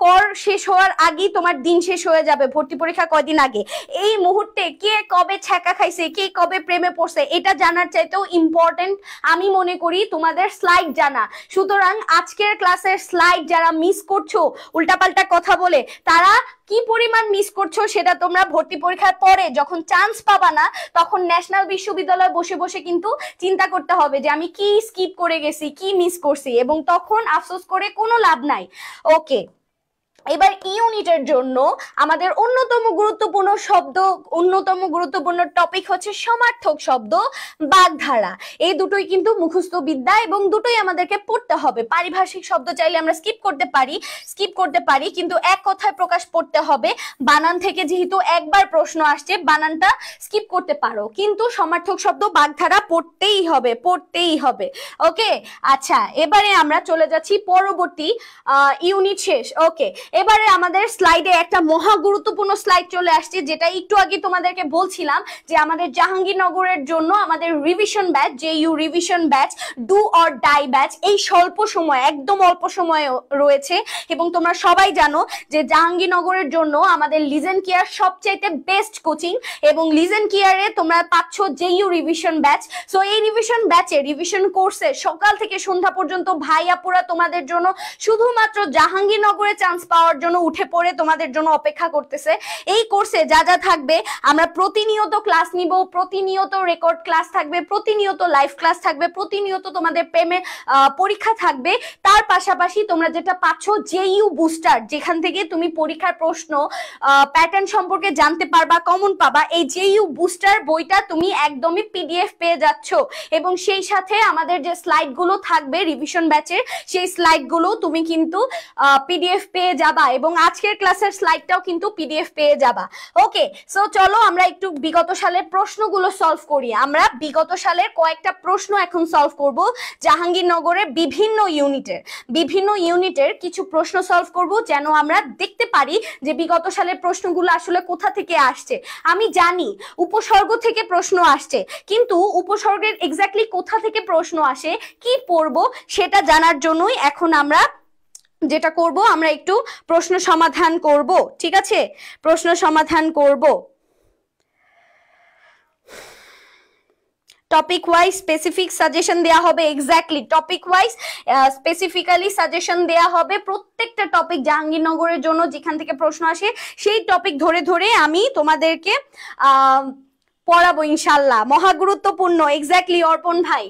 কর শেষ হওয়ার আগেই তোমার দিন শেষ হয়ে যাবে। ভর্তি পরীক্ষা কয়দিন আগে, এই মুহূর্তে কে কবে ছ্যাঁকা খাইছে, কে কবে প্রেমে পড়ছে, এটা জানার চাইতেও ইম্পর্টেন্ট আমি মনে করি তোমাদের স্লাইড জানা। সুতরাং আজকের ক্লাসের স্লাইড যারা মিস করছো উল্টাপাল্টা কথা বলে, তারা কি পরিমাণ মিস করছো সেটা তোমরা ভর্তি পরীক্ষার পরে যখন চান্স পাবা না, তখন ন্যাশনাল বিশ্ববিদ্যালয়ে বসে বসে কিন্তু চিন্তা করতে হবে যে আমি কি স্কিপ করে গেছি, কি মিস করছি, এবং তখন আফসোস করে কোনো লাভ নাই। ওকে, এবার ইউনিটের জন্য আমাদের অন্যতম গুরুত্বপূর্ণ শব্দ, অন্যতম গুরুত্বপূর্ণ টপিক হচ্ছে সমার্থক শব্দ, বাগধারা। এই দুটোই কিন্তু মুখস্থ বিদ্যা এবং দুটোই আমাদেরকে পড়তে হবে। পারিভাষিক শব্দ চাইলে আমরা স্কিপ করতে পারি, কিন্তু এক কথায় প্রকাশ পড়তে হবে। বানান থেকে যেহেতু একবার প্রশ্ন আসছে, বানানটা স্কিপ করতে পারো, কিন্তু সমার্থক শব্দ বাগধারা পড়তেই হবে। ওকে, আচ্ছা, এবারে আমরা চলে যাচ্ছি পরবর্তী ইউনিট শেষ। ওকে, এবারে আমাদের স্লাইডে একটা মহা গুরুত্বপূর্ণ স্লাইড চলে আসছে, যেটা একটু আগে তোমাদেরকে বলছিলাম যে আমাদের জাহাঙ্গীরনগরের জন্য আমাদের revision batch, JU revision batch, do or die batch, এই স্বল্প সময়, একদম অল্প সময় রয়েছে। এবং তোমরা সবাই জানো যে জাহাঙ্গীরনগরের জন্য আমাদের লিজেন কেয়ার সবচাইতে বেস্ট কোচিং, এবং লিজেন কেয়ারে তোমরা পাচ্ছ JU রিভিশন ব্যাচ। সো এই রিভিশন ব্যাচে, রিভিশন কোর্সে সকাল থেকে সন্ধ্যা পর্যন্ত ভাই আপুরা তোমাদের জন্য শুধুমাত্র জাহাঙ্গীরনগরে চান্স পাওয়ার জন্য উঠে পড়ে তোমাদের জন্য অপেক্ষা করতেছে। এই কোর্সে যা যা থাকবে, আমরা প্রতিনিয়ত ক্লাস নিব, প্রতিনিয়ত রেকর্ড ক্লাস থাকবে, প্রতিনিয়ত লাইভ ক্লাস থাকবে, প্রতিনিয়ত তোমাদের পরীক্ষা থাকবে। তার পাশাপাশি তোমরা যেটা পাচ্ছ JU বুস্টার, যেখান থেকে তুমি পরীক্ষার প্রশ্ন প্যাটার্ন সম্পর্কে জানতে পারবা, কমন পাবা। এই JU বুস্টার বইটা তুমি একদমই PDF পেয়ে যাচ্ছ, এবং সেই সাথে আমাদের যে স্লাইড গুলো থাকবে রিভিশন ব্যাচের, সেই স্লাইড গুলো তুমি কিন্তু PDF পেয়ে যাবা, এবং আজকের ক্লাসের স্লাইডটাও কিন্তু PDF পেয়ে যাবা। ওকে, সো চলো আমরা একটু বিগত সালের প্রশ্নগুলো সলভ করি। আমরা বিগত সালের কয়েকটা প্রশ্ন এখন সলভ করব, জাহাঙ্গীরনগরের বিভিন্ন ইউনিটের কিছু প্রশ্ন সলভ করব, যেন আমরা দেখতে পারি যে বিগত সালের প্রশ্নগুলো আসলে কোথা থেকে আসছে। আমি জানি উপসর্গ থেকে প্রশ্ন আসছে, কিন্তু উপসর্গের এক্স্যাক্টলি কোথা থেকে প্রশ্ন আসে, কি পড়বো, সেটা জানার জন্যই এখন আমরা যেটা করব, আমরা একটু প্রশ্ন সমাধান করব। ঠিক আছে, প্রশ্ন সমাধান করব। টপিক ওয়াইজ স্পেসিফিক সাজেশন দেয়া হবে, exactly topic wise specifically suggestion দেয়া হবে। প্রত্যেকটা টপিক জাহাঙ্গীরনগরের জন্য যেখান থেকে প্রশ্ন আসে, সেই টপিক ধরে ধরে আমি তোমাদেরকে পড়াবো ইনশাল্লাহ। মহা গুরুত্বপূর্ণ, এক্স্যাক্টলি অর্পণ ভাই।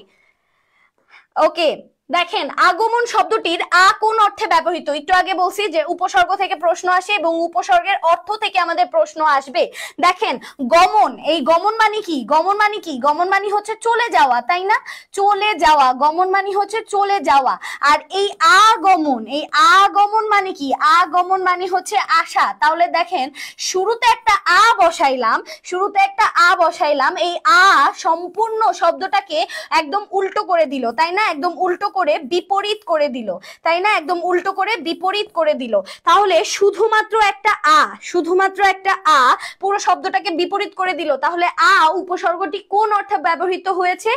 ওকে, দেখেন আগমন শব্দটির কোন অর্থে ব্যবহৃত। একটু আগে বলছি যে উপসর্গ থেকে প্রশ্ন আসে এবং উপসর্গের অর্থ থেকে আমাদের প্রশ্ন আসবে। দেখেন গমন, এই গমন মানে কি? গমন মানে হচ্ছে চলে যাওয়া, তাই না? চলে যাওয়া, গমন মানে হচ্ছে চলে যাওয়া। আর এই আগমন মানে কি? আগমন মানে হচ্ছে আসা। তাহলে দেখেন শুরুতে একটা বসাইলাম, এই সম্পূর্ণ শব্দটাকে একদম উল্টো করে দিল, তাই না? একদম উল্টো করে বিপরীত করে দিল, তাই না? একদম উল্টো করে বিপরীত করে দিল। তাহলে শুধুমাত্র একটা পুরো শব্দটাকে বিপরীত করে দিল। তাহলে উপসর্গটি কোন অর্থে ব্যবহৃত হয়েছে?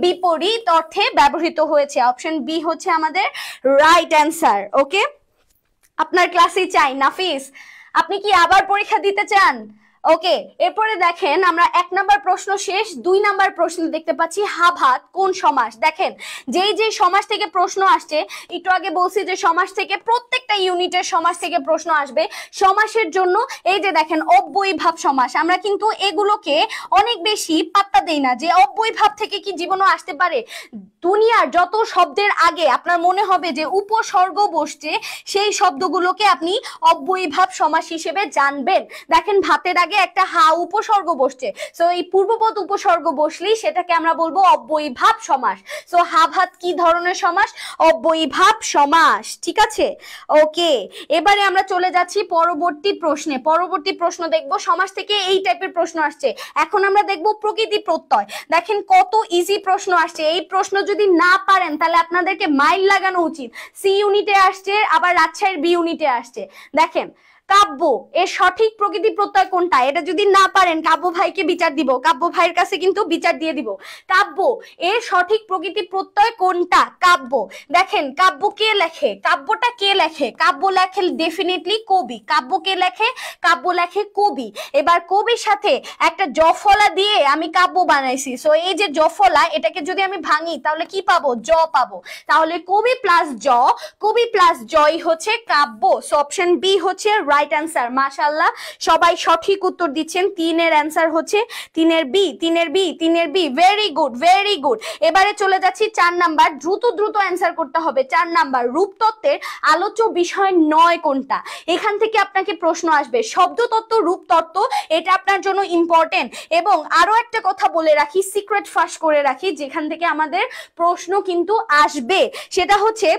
বিপরীত অর্থে ব্যবহৃত হয়েছে। অপশন বি হচ্ছে আমাদের রাইট অ্যান্সার। ওকে, আপনার ক্লাসে চাই নাফিস, আপনি কি আবার পরীক্ষা দিতে চান? ওকে, এরপরে দেখেন আমরা 1 নাম্বার প্রশ্ন শেষ। 2 নাম্বার প্রশ্ন দেখতে পাচ্ছি হাভাত কোন সমাস। দেখেন যেই সমাস থেকে প্রশ্ন আসছে, একটু আগে বলছি যে সমাস থেকে প্রত্যেকটা ইউনিটের সমাস থেকে প্রশ্ন আসবে। সমাসের জন্য এই যে দেখেন অব্যয়ীভাব সমাস, আমরা কিন্তু এগুলোকে অনেক বেশি পাত্তা দেই না, যে অব্যয়ীভাব থেকে কি জীবনও আসতে পারে। দুনিয়ার যত শব্দের আগে আপনার মনে হবে যে উপসর্গ বসছে, সেই শব্দগুলোকে আপনি অব্যয়ীভাব সমাস হিসেবে জানবেন। দেখেন ভাতের আগে একটা উপসর্গ বসছে, সো এই পূর্বপদ উপসর্গ বসলেই সেটাকে আমরা বলবো অব্যয়ীভাব সমাস। সো ভাত কি ধরনের সমাস? অব্যয়ীভাব সমাস। ঠিক আছে, ওকে, এবারে আমরা চলে যাচ্ছি পরবর্তী প্রশ্নে। পরবর্তী প্রশ্ন দেখব সমাস থেকে এই টাইপের প্রশ্ন আসছে। এখন আমরা দেখব প্রকৃতি প্রত্যয়। দেখেন কত ইজি প্রশ্ন আসছে। এই প্রশ্ন যদি না পারেন তাহলে আপনাদেরকে মাইল লাগানো উচিত। সি ইউনিটে আসছে, আবার রাজশাহীর বি ইউনিটে আসছে। দেখেন কাব্য এর সঠিক প্রকৃতি প্রত্যয় কোনটা, এটা যদি না পারেন কাব্য ভাইকে বিচার দিব, কাব্য ভাইয়ের কাছে কিন্তু বিচার দিয়ে দিব। কাব্য এর সঠিক প্রকৃতি প্রত্যয় কোনটা? কাব্য। দেখেন কাব্য কে লেখে? কাব্যটা কে লেখে? কাব্য লেখে ডেফিনেটলি কবি। কাব্য কে লেখে? কাব্য লেখে কবি। এবার কবির সাথে একটা জফলা দিয়ে আমি কাব্য বানাইছি। সো এই যে জফলা, এটাকে যদি আমি ভাঙি তাহলে কি পাবো? জ পাবো। তাহলে কবি প্লাস জ, কবি প্লাস জই হচ্ছে কাব্য। সো অপশন বি হচ্ছে রাইট অ্যান্সার। মাশাআল্লাহ, সবাই সঠিক উত্তর দিচ্ছেন। 3 এর অ্যান্সার হচ্ছে 3 এর বি, 3 এর বি, 3 এর B. Very good, very good. এবারে চলে যাচ্ছি 4 নাম্বার। দ্রুত দ্রুত অ্যান্সার করতে হবে। 4 নাম্বার, রূপতত্ত্বের আলোচ্য বিষয় 9 কোনটা? এখান থেকে আপনাকে প্রশ্ন আসবে। শব্দতত্ত্ব, রূপতত্ত্ব, এটা আপনার জন্য ইম্পর্টেন্ট। এবং আরো একটা কথা বলে রাখি, সিক্রেট ফাঁস করে রাখি, যেখান থেকে আমাদের প্রশ্ন কিন্তু আসবে, সেটা হচ্ছে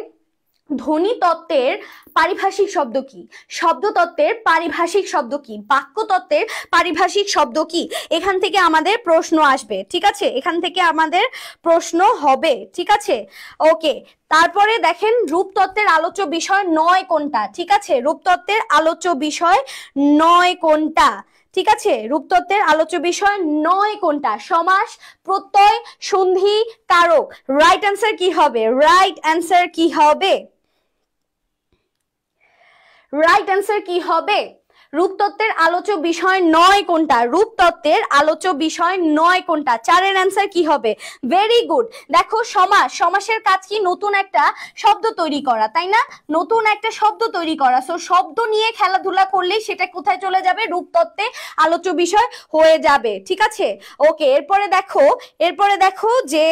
ধ্বনি তত্ত্বের পারিভাষিক শব্দ কি, শব্দতত্ত্বের পারিভাষিক শব্দ কি, বাক্যতত্ত্বের পারিভাষিক শব্দ কি। এখান থেকে আমাদের প্রশ্ন আসবে, ঠিক আছে? এখান থেকে আমাদের প্রশ্ন হবে, ঠিক আছে? ওকে, তারপরে দেখেন রূপতত্ত্বের আলোচ্য বিষয় 9 কোনটা? ঠিক আছে, রূপতত্ত্বের আলোচ্য বিষয় 9 কোনটা? ঠিক আছে, রূপতত্ত্বের আলোচ্য বিষয় 9 কোনটা? সমাস, প্রত্যয়, সন্ধি, কারক। রাইট অ্যান্সার কি হবে? রাইট অ্যান্সার কি হবে? রাইট অ্যান্সার কি হবে? রূপতত্ত্বের আলোচ্য বিষয় 9 কোনটা? রূপতত্ত্বের আলোচ্য বিষয় 9 কোনটা? 4 এর অ্যান্সার কি হবে? Very good. দেখো, সমাস, সমাসের কাজ কি? নতুন একটা শব্দ তৈরি করা, তাই না? নতুন একটা শব্দ তৈরি করা। সো শব্দ নিয়ে খেলাধুলা করলেই সেটা কোথায় চলে যাবে? রূপতত্ত্বে আলোচ্য বিষয় হয়ে যাবে, ঠিক আছে? ওকে, এরপরে দেখো যে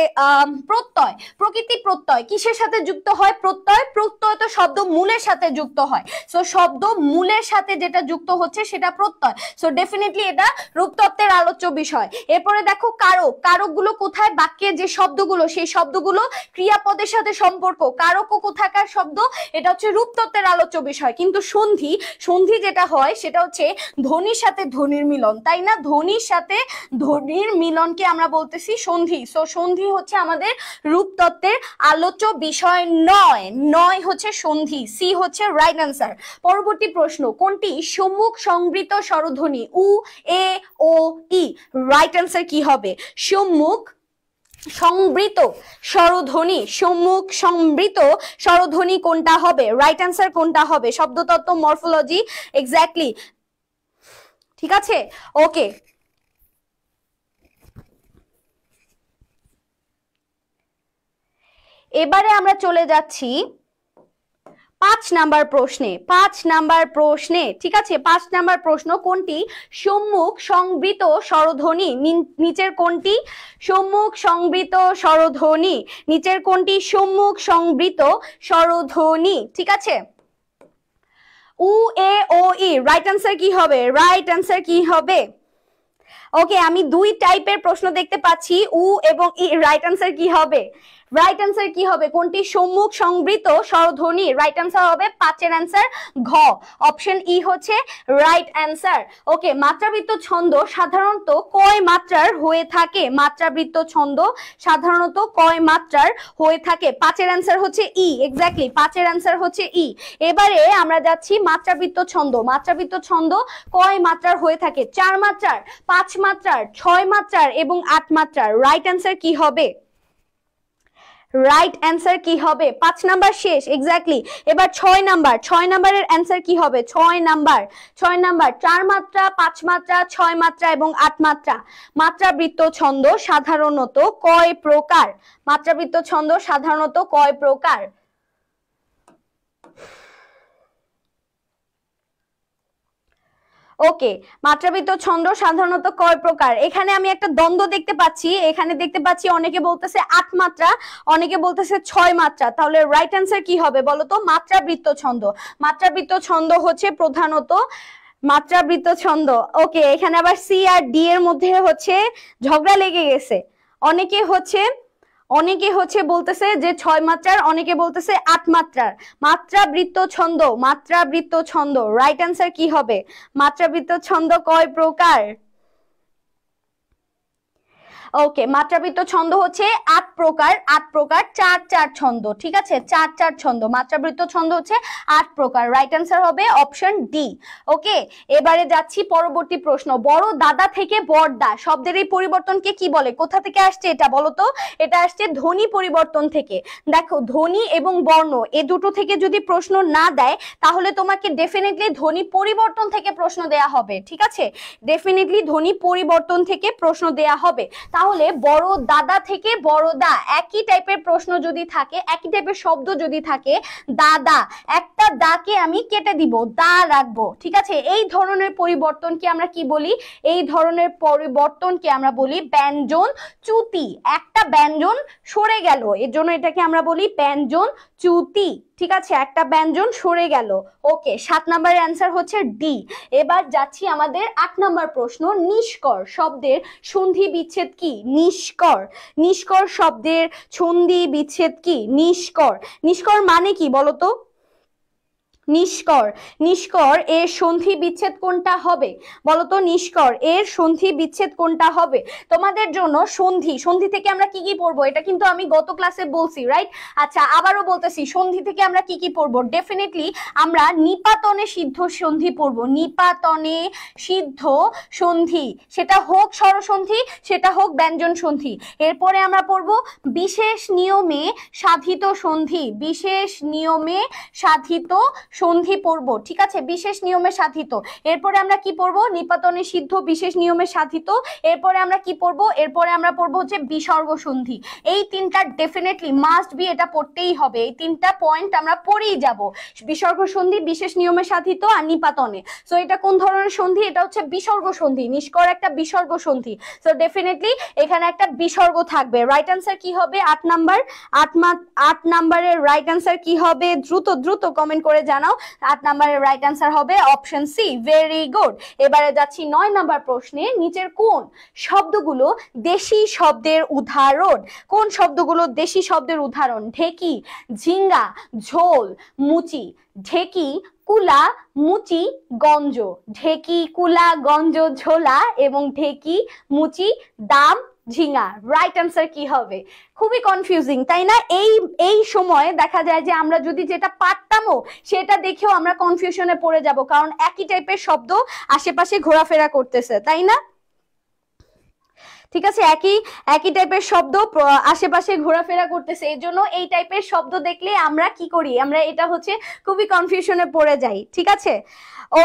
প্রত্যয়, প্রকৃতি প্রত্যয় কিসের সাথে যুক্ত হয়? প্রত্যয়, প্রত্যয় তো শব্দ মূলের সাথে যুক্ত হয়। সো শব্দ মূলের সাথে যেটা যুক্ত হচ্ছে সেটা প্রত্যয়। সো ডেফিনেটলি এটা রূপতত্ত্বের আলোচ্য বিষয়। এরপরে দেখো কারক, কারকগুলো কোথায়? বাক্যের যে শব্দগুলো, সেই শব্দগুলো ক্রিয়াপদের সাথে সম্পর্ক। কারকও কোথাকার শব্দ? এটা হচ্ছে রূপতত্ত্বের আলোচ্য বিষয়। কিন্তু সন্ধি, সন্ধি যেটা হয় সেটা হচ্ছে ধ্বনির সাথে ধ্বনির মিলন, তাই না? ধ্বনির সাথে ধ্বনির মিলনকে আমরা বলতেছি সন্ধি। সো সন্ধি হচ্ছে আমাদের রূপতত্ত্বের আলোচ্য বিষয় 9 হচ্ছে সন্ধি। সি হচ্ছে রাইট অ্যান্সার। পরবর্তী প্রশ্ন, কোনটি সম্মুখ সংবৃত স্বরধ্বনি? উ, এ, ও, ই। রাইট অ্যান্সার কি হবে? সম্মুখ সংবৃত স্বরধ্বনি, সম্মুখ সংবৃত স্বরধ্বনি কোনটা হবে? রাইট অ্যান্সার কোনটা হবে? শব্দতত্ত্ব, মরফোলজি, এক্স্যাক্টলি, ঠিক আছে? ওকে, এবারে আমরা চলে যাচ্ছি 5 নাম্বার প্রশ্নে। 5 নাম্বার প্রশ্নে, ঠিক আছে? 5 নাম্বার প্রশ্ন, কোনটি সম্মুখ সংবৃত স্বরধ্বনি? নিচের কোনটি সম্মুখ সংবৃত স্বরধ্বনি? নিচের কোনটি সম্মুখ সংবৃত স্বরধ্বনি? ঠিক আছে, উ, এ, ও, ই। রাইট অ্যান্সার কি হবে? রাইট অ্যান্সার কি হবে? ওকে, আমি 2 টাইপের প্রশ্ন দেখতে পাচ্ছি, উ এবং ই। রাইট অ্যান্সার কি হবে? রাইট অ্যান্সার কি হবে? কোনটি সম্মুখ সংবৃত স্বরধ্বনি? রাইট অ্যান্সার হবে 5 এর অ্যান্সার ঘ, অপশন ই হচ্ছে রাইট অ্যান্সার। ওকে, মাত্রাবৃত্ত ছন্দ সাধারণত কয় মাত্রার হয়ে থাকে? মাত্রাবৃত্ত ছন্দ সাধারণত কয় মাত্রার হয়ে থাকে? 5 এর অ্যান্সার হচ্ছে ই, এক্স্যাক্টলি 5 এর অ্যান্সার হচ্ছে ই। এবারে আমরা যাচ্ছি মাত্রাবৃত্ত ছন্দ। মাত্রাবৃত্ত ছন্দ কয় মাত্রার হয়ে থাকে? 4 মাত্রার, 5 মাত্রার, 6 মাত্রার এবং 8 মাত্রার। রাইট অ্যান্সার কি হবে? রাইট অ্যান্সার কি হবে? 5 নাম্বার শেষ, এক্স্যাক্টলি। এবার 6 নাম্বার, 6 নাম্বারের অ্যান্সার কি হবে? 6 নাম্বার, 6 নাম্বার 4 মাত্রা, 5 মাত্রা, 6 মাত্রা এবং 8 মাত্রা। মাত্রাবৃত্ত ছন্দ সাধারণত কয় প্রকার? মাত্রাবৃত্ত ছন্দ সাধারণত কয় প্রকার? ওকে, মাত্রাবৃত্ত ছন্দ সাধারণত কয় প্রকার? এখানে আমি একটা দ্বন্দ্ব দেখতে পাচ্ছি। এখানে দেখতে পাচ্ছি অনেকে বলতেছে 8 মাত্রা, অনেকে বলতেছে 6 মাত্রা। তাহলে রাইট অ্যান্সার কি হবে বলো তো? মাত্রাবৃত্ত ছন্দ। মাত্রাবৃত্ত ছন্দ হচ্ছে প্রধানত মাত্রাবৃত্ত ছন্দ। ওকে, এখানে আবার সি আর ডি এর মধ্যে হচ্ছে ঝগড়া লেগে গেছে। অনেকে হচ্ছে বলতেছে যে 6 মাত্রার, অনেকে বলতেছে 8 মাত্রার। মাত্রাবৃত্ত ছন্দ, মাত্রাবৃত্ত ছন্দ। রাইট অ্যান্সার কি হবে? মাত্রাবৃত্ত ছন্দ কয় প্রকার? ওকে, মাত্রাবৃত্ত ছন্দ হচ্ছে 8 প্রকার। 8 প্রকার, 4 ছন্দ, ঠিক আছে? 4 ছন্দ। মাত্রাবৃত্ত ছন্দ হচ্ছে 8 প্রকার। রাইট অ্যান্সার হবে অপশন ডি। ওকে, এবারে যাচ্ছি পরবর্তী প্রশ্ন। বড় দাদা থেকে বড়দা শব্দের এই পরিবর্তনকে কি বলে? কোথা থেকে আসছে এটা বলো তো? এটা আসছে ধ্বনি পরিবর্তন থেকে। দেখো, ধ্বনি এবং বর্ণ এ দুটো থেকে যদি প্রশ্ন না দেয় তাহলে তোমাকে ডেফিনেটলি ধ্বনি পরিবর্তন থেকে প্রশ্ন দেয়া হবে, ঠিক আছে? ডেফিনেটলি ধ্বনি পরিবর্তন থেকে প্রশ্ন দেয়া হবে। তাহলে বড় দাদা থেকে বড় দা, একই টাইপের প্রশ্ন যদি থাকে, একই টাইপের শব্দ যদি থাকে, দাদা, একটা দাকে আমি কেটে দিব, দা রাখবো, ঠিক আছে। এই ধরনের পরিবর্তনকে আমরা কি বলি? এই ধরনের পরিবর্তনকে আমরা বলি ব্যঞ্জন চ্যুতি। একটা ব্যঞ্জন সরে গেল, এর জন্য এটাকে আমরা বলি ব্যঞ্জন চ্যুতি, ঠিক আছে, একটা ব্যঞ্জন সরে গেল। ওকে, 7 নম্বরের অ্যান্সার হচ্ছে ডি। এবার যাচ্ছি আমাদের 8 নম্বর প্রশ্ন, নিষ্কর শব্দের সন্ধি বিচ্ছেদ কি? নিষ্কর, নিষ্কর শব্দের সন্ধি বিচ্ছেদ কি? নিষ্কর, নিষ্কর মানে কি বলতো? নিষ্কর, নিষ্কর এর সন্ধি বিচ্ছেদ কোনটা হবে বলতো? নিষ্কর এর সন্ধি বিচ্ছেদ কোনটা হবে? তোমাদের জন্য সন্ধি, সন্ধি থেকে আমরা কি কি পড়বো এটা কিন্তু আমি গত ক্লাসে বলছি, রাইট? আচ্ছা, আবারও বলতেছি, সন্ধি থেকে আমরা কি কি পড়বো? ডেফিনেটলি আমরা নিপাতনে সিদ্ধ সন্ধি পড়বো, নিপাতনে সিদ্ধ সন্ধি, সেটা হোক স্বরসন্ধি, সেটা হোক ব্যঞ্জন সন্ধি। এরপরে আমরা পড়বো বিশেষ নিয়মে সাধিত সন্ধি, বিশেষ নিয়মে সাধিত সন্ধি পড়ব, ঠিক আছে, বিশেষ নিয়মে সাধিত। এরপরে আমরা কি পড়বো? নিপাতনে সিদ্ধ, বিশেষ নিয়মে সাধিত। এরপরে আমরা কি পড়বো? এরপরে আমরা পড়বো হচ্ছে বিসর্গ সন্ধি। এই তিনটা ডেফিনেটলি মাস্ট বি, এটা পড়তেই হবে, এই তিনটা পয়েন্ট আমরা পড়েই যাব, বিসর্গ সন্ধি, বিশেষ নিয়মে সাধিত আর নিপাতনে। সো এটা কোন ধরনের সন্ধি? এটা হচ্ছে বিসর্গ সন্ধি, নিষ্কর একটা বিসর্গ সন্ধি। সো ডেফিনেটলি এখানে একটা বিসর্গ থাকবে। রাইট আনসার কি হবে? 8 নাম্বার, 8 নাম্বারের রাইট আনসার কি হবে? দ্রুত দ্রুত কমেন্ট করে জানাও। 8 নাম্বারের রাইট আনসার হবে অপশন সি, ভেরি গুড। এবারে যাচ্ছি 9 নাম্বার প্রশ্নে, নিচের কোন শব্দগুলো দেশি শব্দের উদাহরণ? কোন শব্দগুলো দেশি শব্দের উদাহরণ? ঢেকি, ঝিঙ্গা, ঝোল, মুচি। ঢেকি, কুলা, মুচি, গঞ্জ। ঢেকি, কুলা, গঞ্জ, ঝোলা এবং ঢেকি, মুচি, দাম, ঝিঙ্গা। রাইট আনসার কি হবে? খুবই কনফিউজিং, তাই না? এই সময় দেখা যায় যে আমরা যদি যেটা পারতামও সেটা দেখেও আমরা কনফিউশনে পড়ে যাব, কারণ একই টাইপের শব্দ আশেপাশে ঘোরাফেরা করতেছে, তাই না? ঠিক আছে, একই টাইপের শব্দ আশেপাশে ঘোরাফেরা করতেছে, এর জন্য এই টাইপের শব্দ দেখলে আমরা কি করি? আমরা এটা হচ্ছে খুবই কনফিউশনে পড়ে যাই, ঠিক আছে।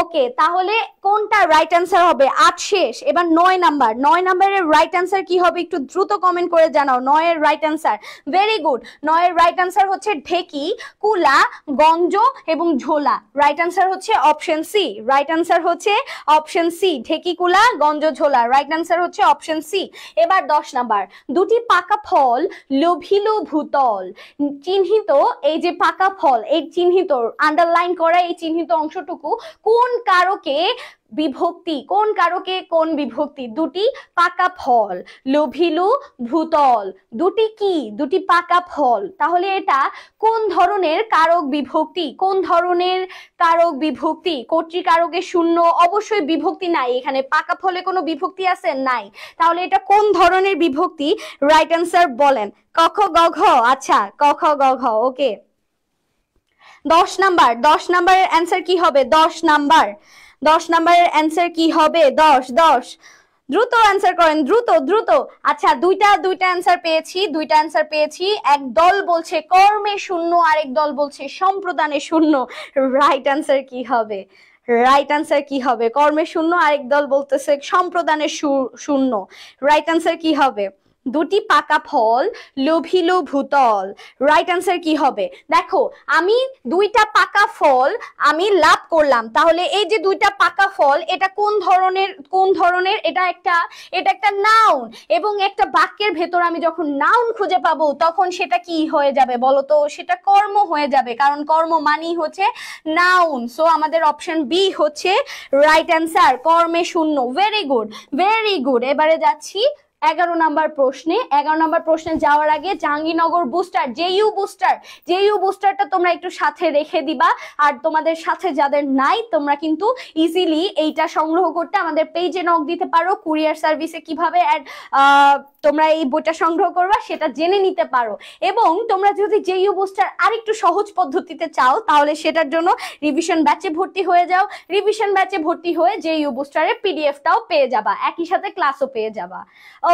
ওকে, তাহলে কোনটা রাইট আনসার হবে? 8 শেষ। এবার 9 নাম্বার, 9 নাম্বারের রাইট আনসার কি হবে? একটু দ্রুত কমেন্ট করে জানাও 9 এর রাইট আনসার। ভেরি গুড, 9 এর রাইট আনসার হচ্ছে ঢেকি, কুলা, গঞ্জ এবং ঝোলা। রাইট আনসার হচ্ছে অপশন সি, রাইট আনসার হচ্ছে অপশন সি, ঢেকি, কুলা, গঞ্জ, ঝোলা। রাইট আনসার হচ্ছে অপশন সি। এবার 10 নাম্বার, দুটি পাকা ফল লোভিল ভূতল। চিহ্নিত এই যে পাকা ফল, এই চিহ্নিত আন্ডারলাইন করা এই চিহ্নিত অংশটুকু কোন কারকে বিভক্তি? কোন কারকে কোন বিভক্তি? দুটি পাকা ফল, লোভিলু, ভূতল, দুটি কি? দুটি পাকা ফল। তাহলে এটা কোন ধরনের কারক বিভক্তি? কোন ধরনের কারক বিভক্তি? কর্তৃকারকে শূন্য, অবশ্যই বিভক্তি নাই এখানে। পাকা ফলে কোনো বিভক্তি আছে? নাই। তাহলে এটা কোন ধরনের বিভক্তি? রাইট আনসার বলেন। ক খ গ ঘ। আচ্ছা, ক খ গ ঘ। ওকে, 10 নাম্বার, 10 নাম্বারের অ্যান্সার কি হবে? 10 নাম্বার, 10 নাম্বারের অ্যান্সার কি হবে? 10 10 দ্রুত অ্যান্সার করেন, দ্রুত দ্রুত। আচ্ছা, দুইটা অ্যান্সার পেয়েছি, দুইটা অ্যান্সার পেয়েছি। এক দল বলছে কর্মে শূন্য, আরেক দল বলছে সম্প্রদানে শূন্য। রাইট অ্যান্সার কি হবে? রাইট আনসার কি হবে? কর্মে শূন্য, আরেক দল বলতেছে সম্প্রদানের শূন্য। রাইট আনসার কি হবে? দুটি পাকা ফল লোভিল ভূতল। রাইট আনসার কি হবে? দেখো, আমি দুইটা পাকা ফল আমি লাভ করলাম, তাহলে এই যে দুইটা পাকা ফল এটা কোন ধরনের? এটা একটা নাউন, এবং একটা বাক্যের ভেতর আমি যখন নাউন খুঁজে পাবো তখন সেটা কি হয়ে যাবে বলো তো? সেটা কর্ম হয়ে যাবে, কারণ কর্ম মানেই হচ্ছে নাউন। সো আমাদের অপশন বি হচ্ছে রাইট আনসার, কর্মে শূন্য। Very good, very good. এবারে যাচ্ছি 11 নাম্বার প্রশ্নে। 11 নাম্বার প্রশ্নে যাওয়ার আগে জাহাঙ্গীরনগর বুস্টার, জেইউ বুস্টারটা তোমরা একটু সাথে রেখে দিবা। আর তোমাদের সাথে যাদের নাই, তোমরা কিন্তু ইজিলি এইটা সংগ্রহ করতে আমাদের পেজে নক দিতে পারো। কুরিয়ার সার্ভিসে কিভাবে তোমরা এই বইটা সংগ্রহ করবা সেটা জেনে নিতে পারো। এবং তোমরা যদি জেইউ বুস্টার আরেকটু সহজ পদ্ধতিতে চাও, তাহলে সেটার জন্য রিভিশন ব্যাচে ভর্তি হয়ে যাও। রিভিশন ব্যাচে ভর্তি হয়ে জেইউ বুস্টারের পিডিএফটাও পেয়ে যাবা, একই সাথে ক্লাসও পেয়ে যাবা।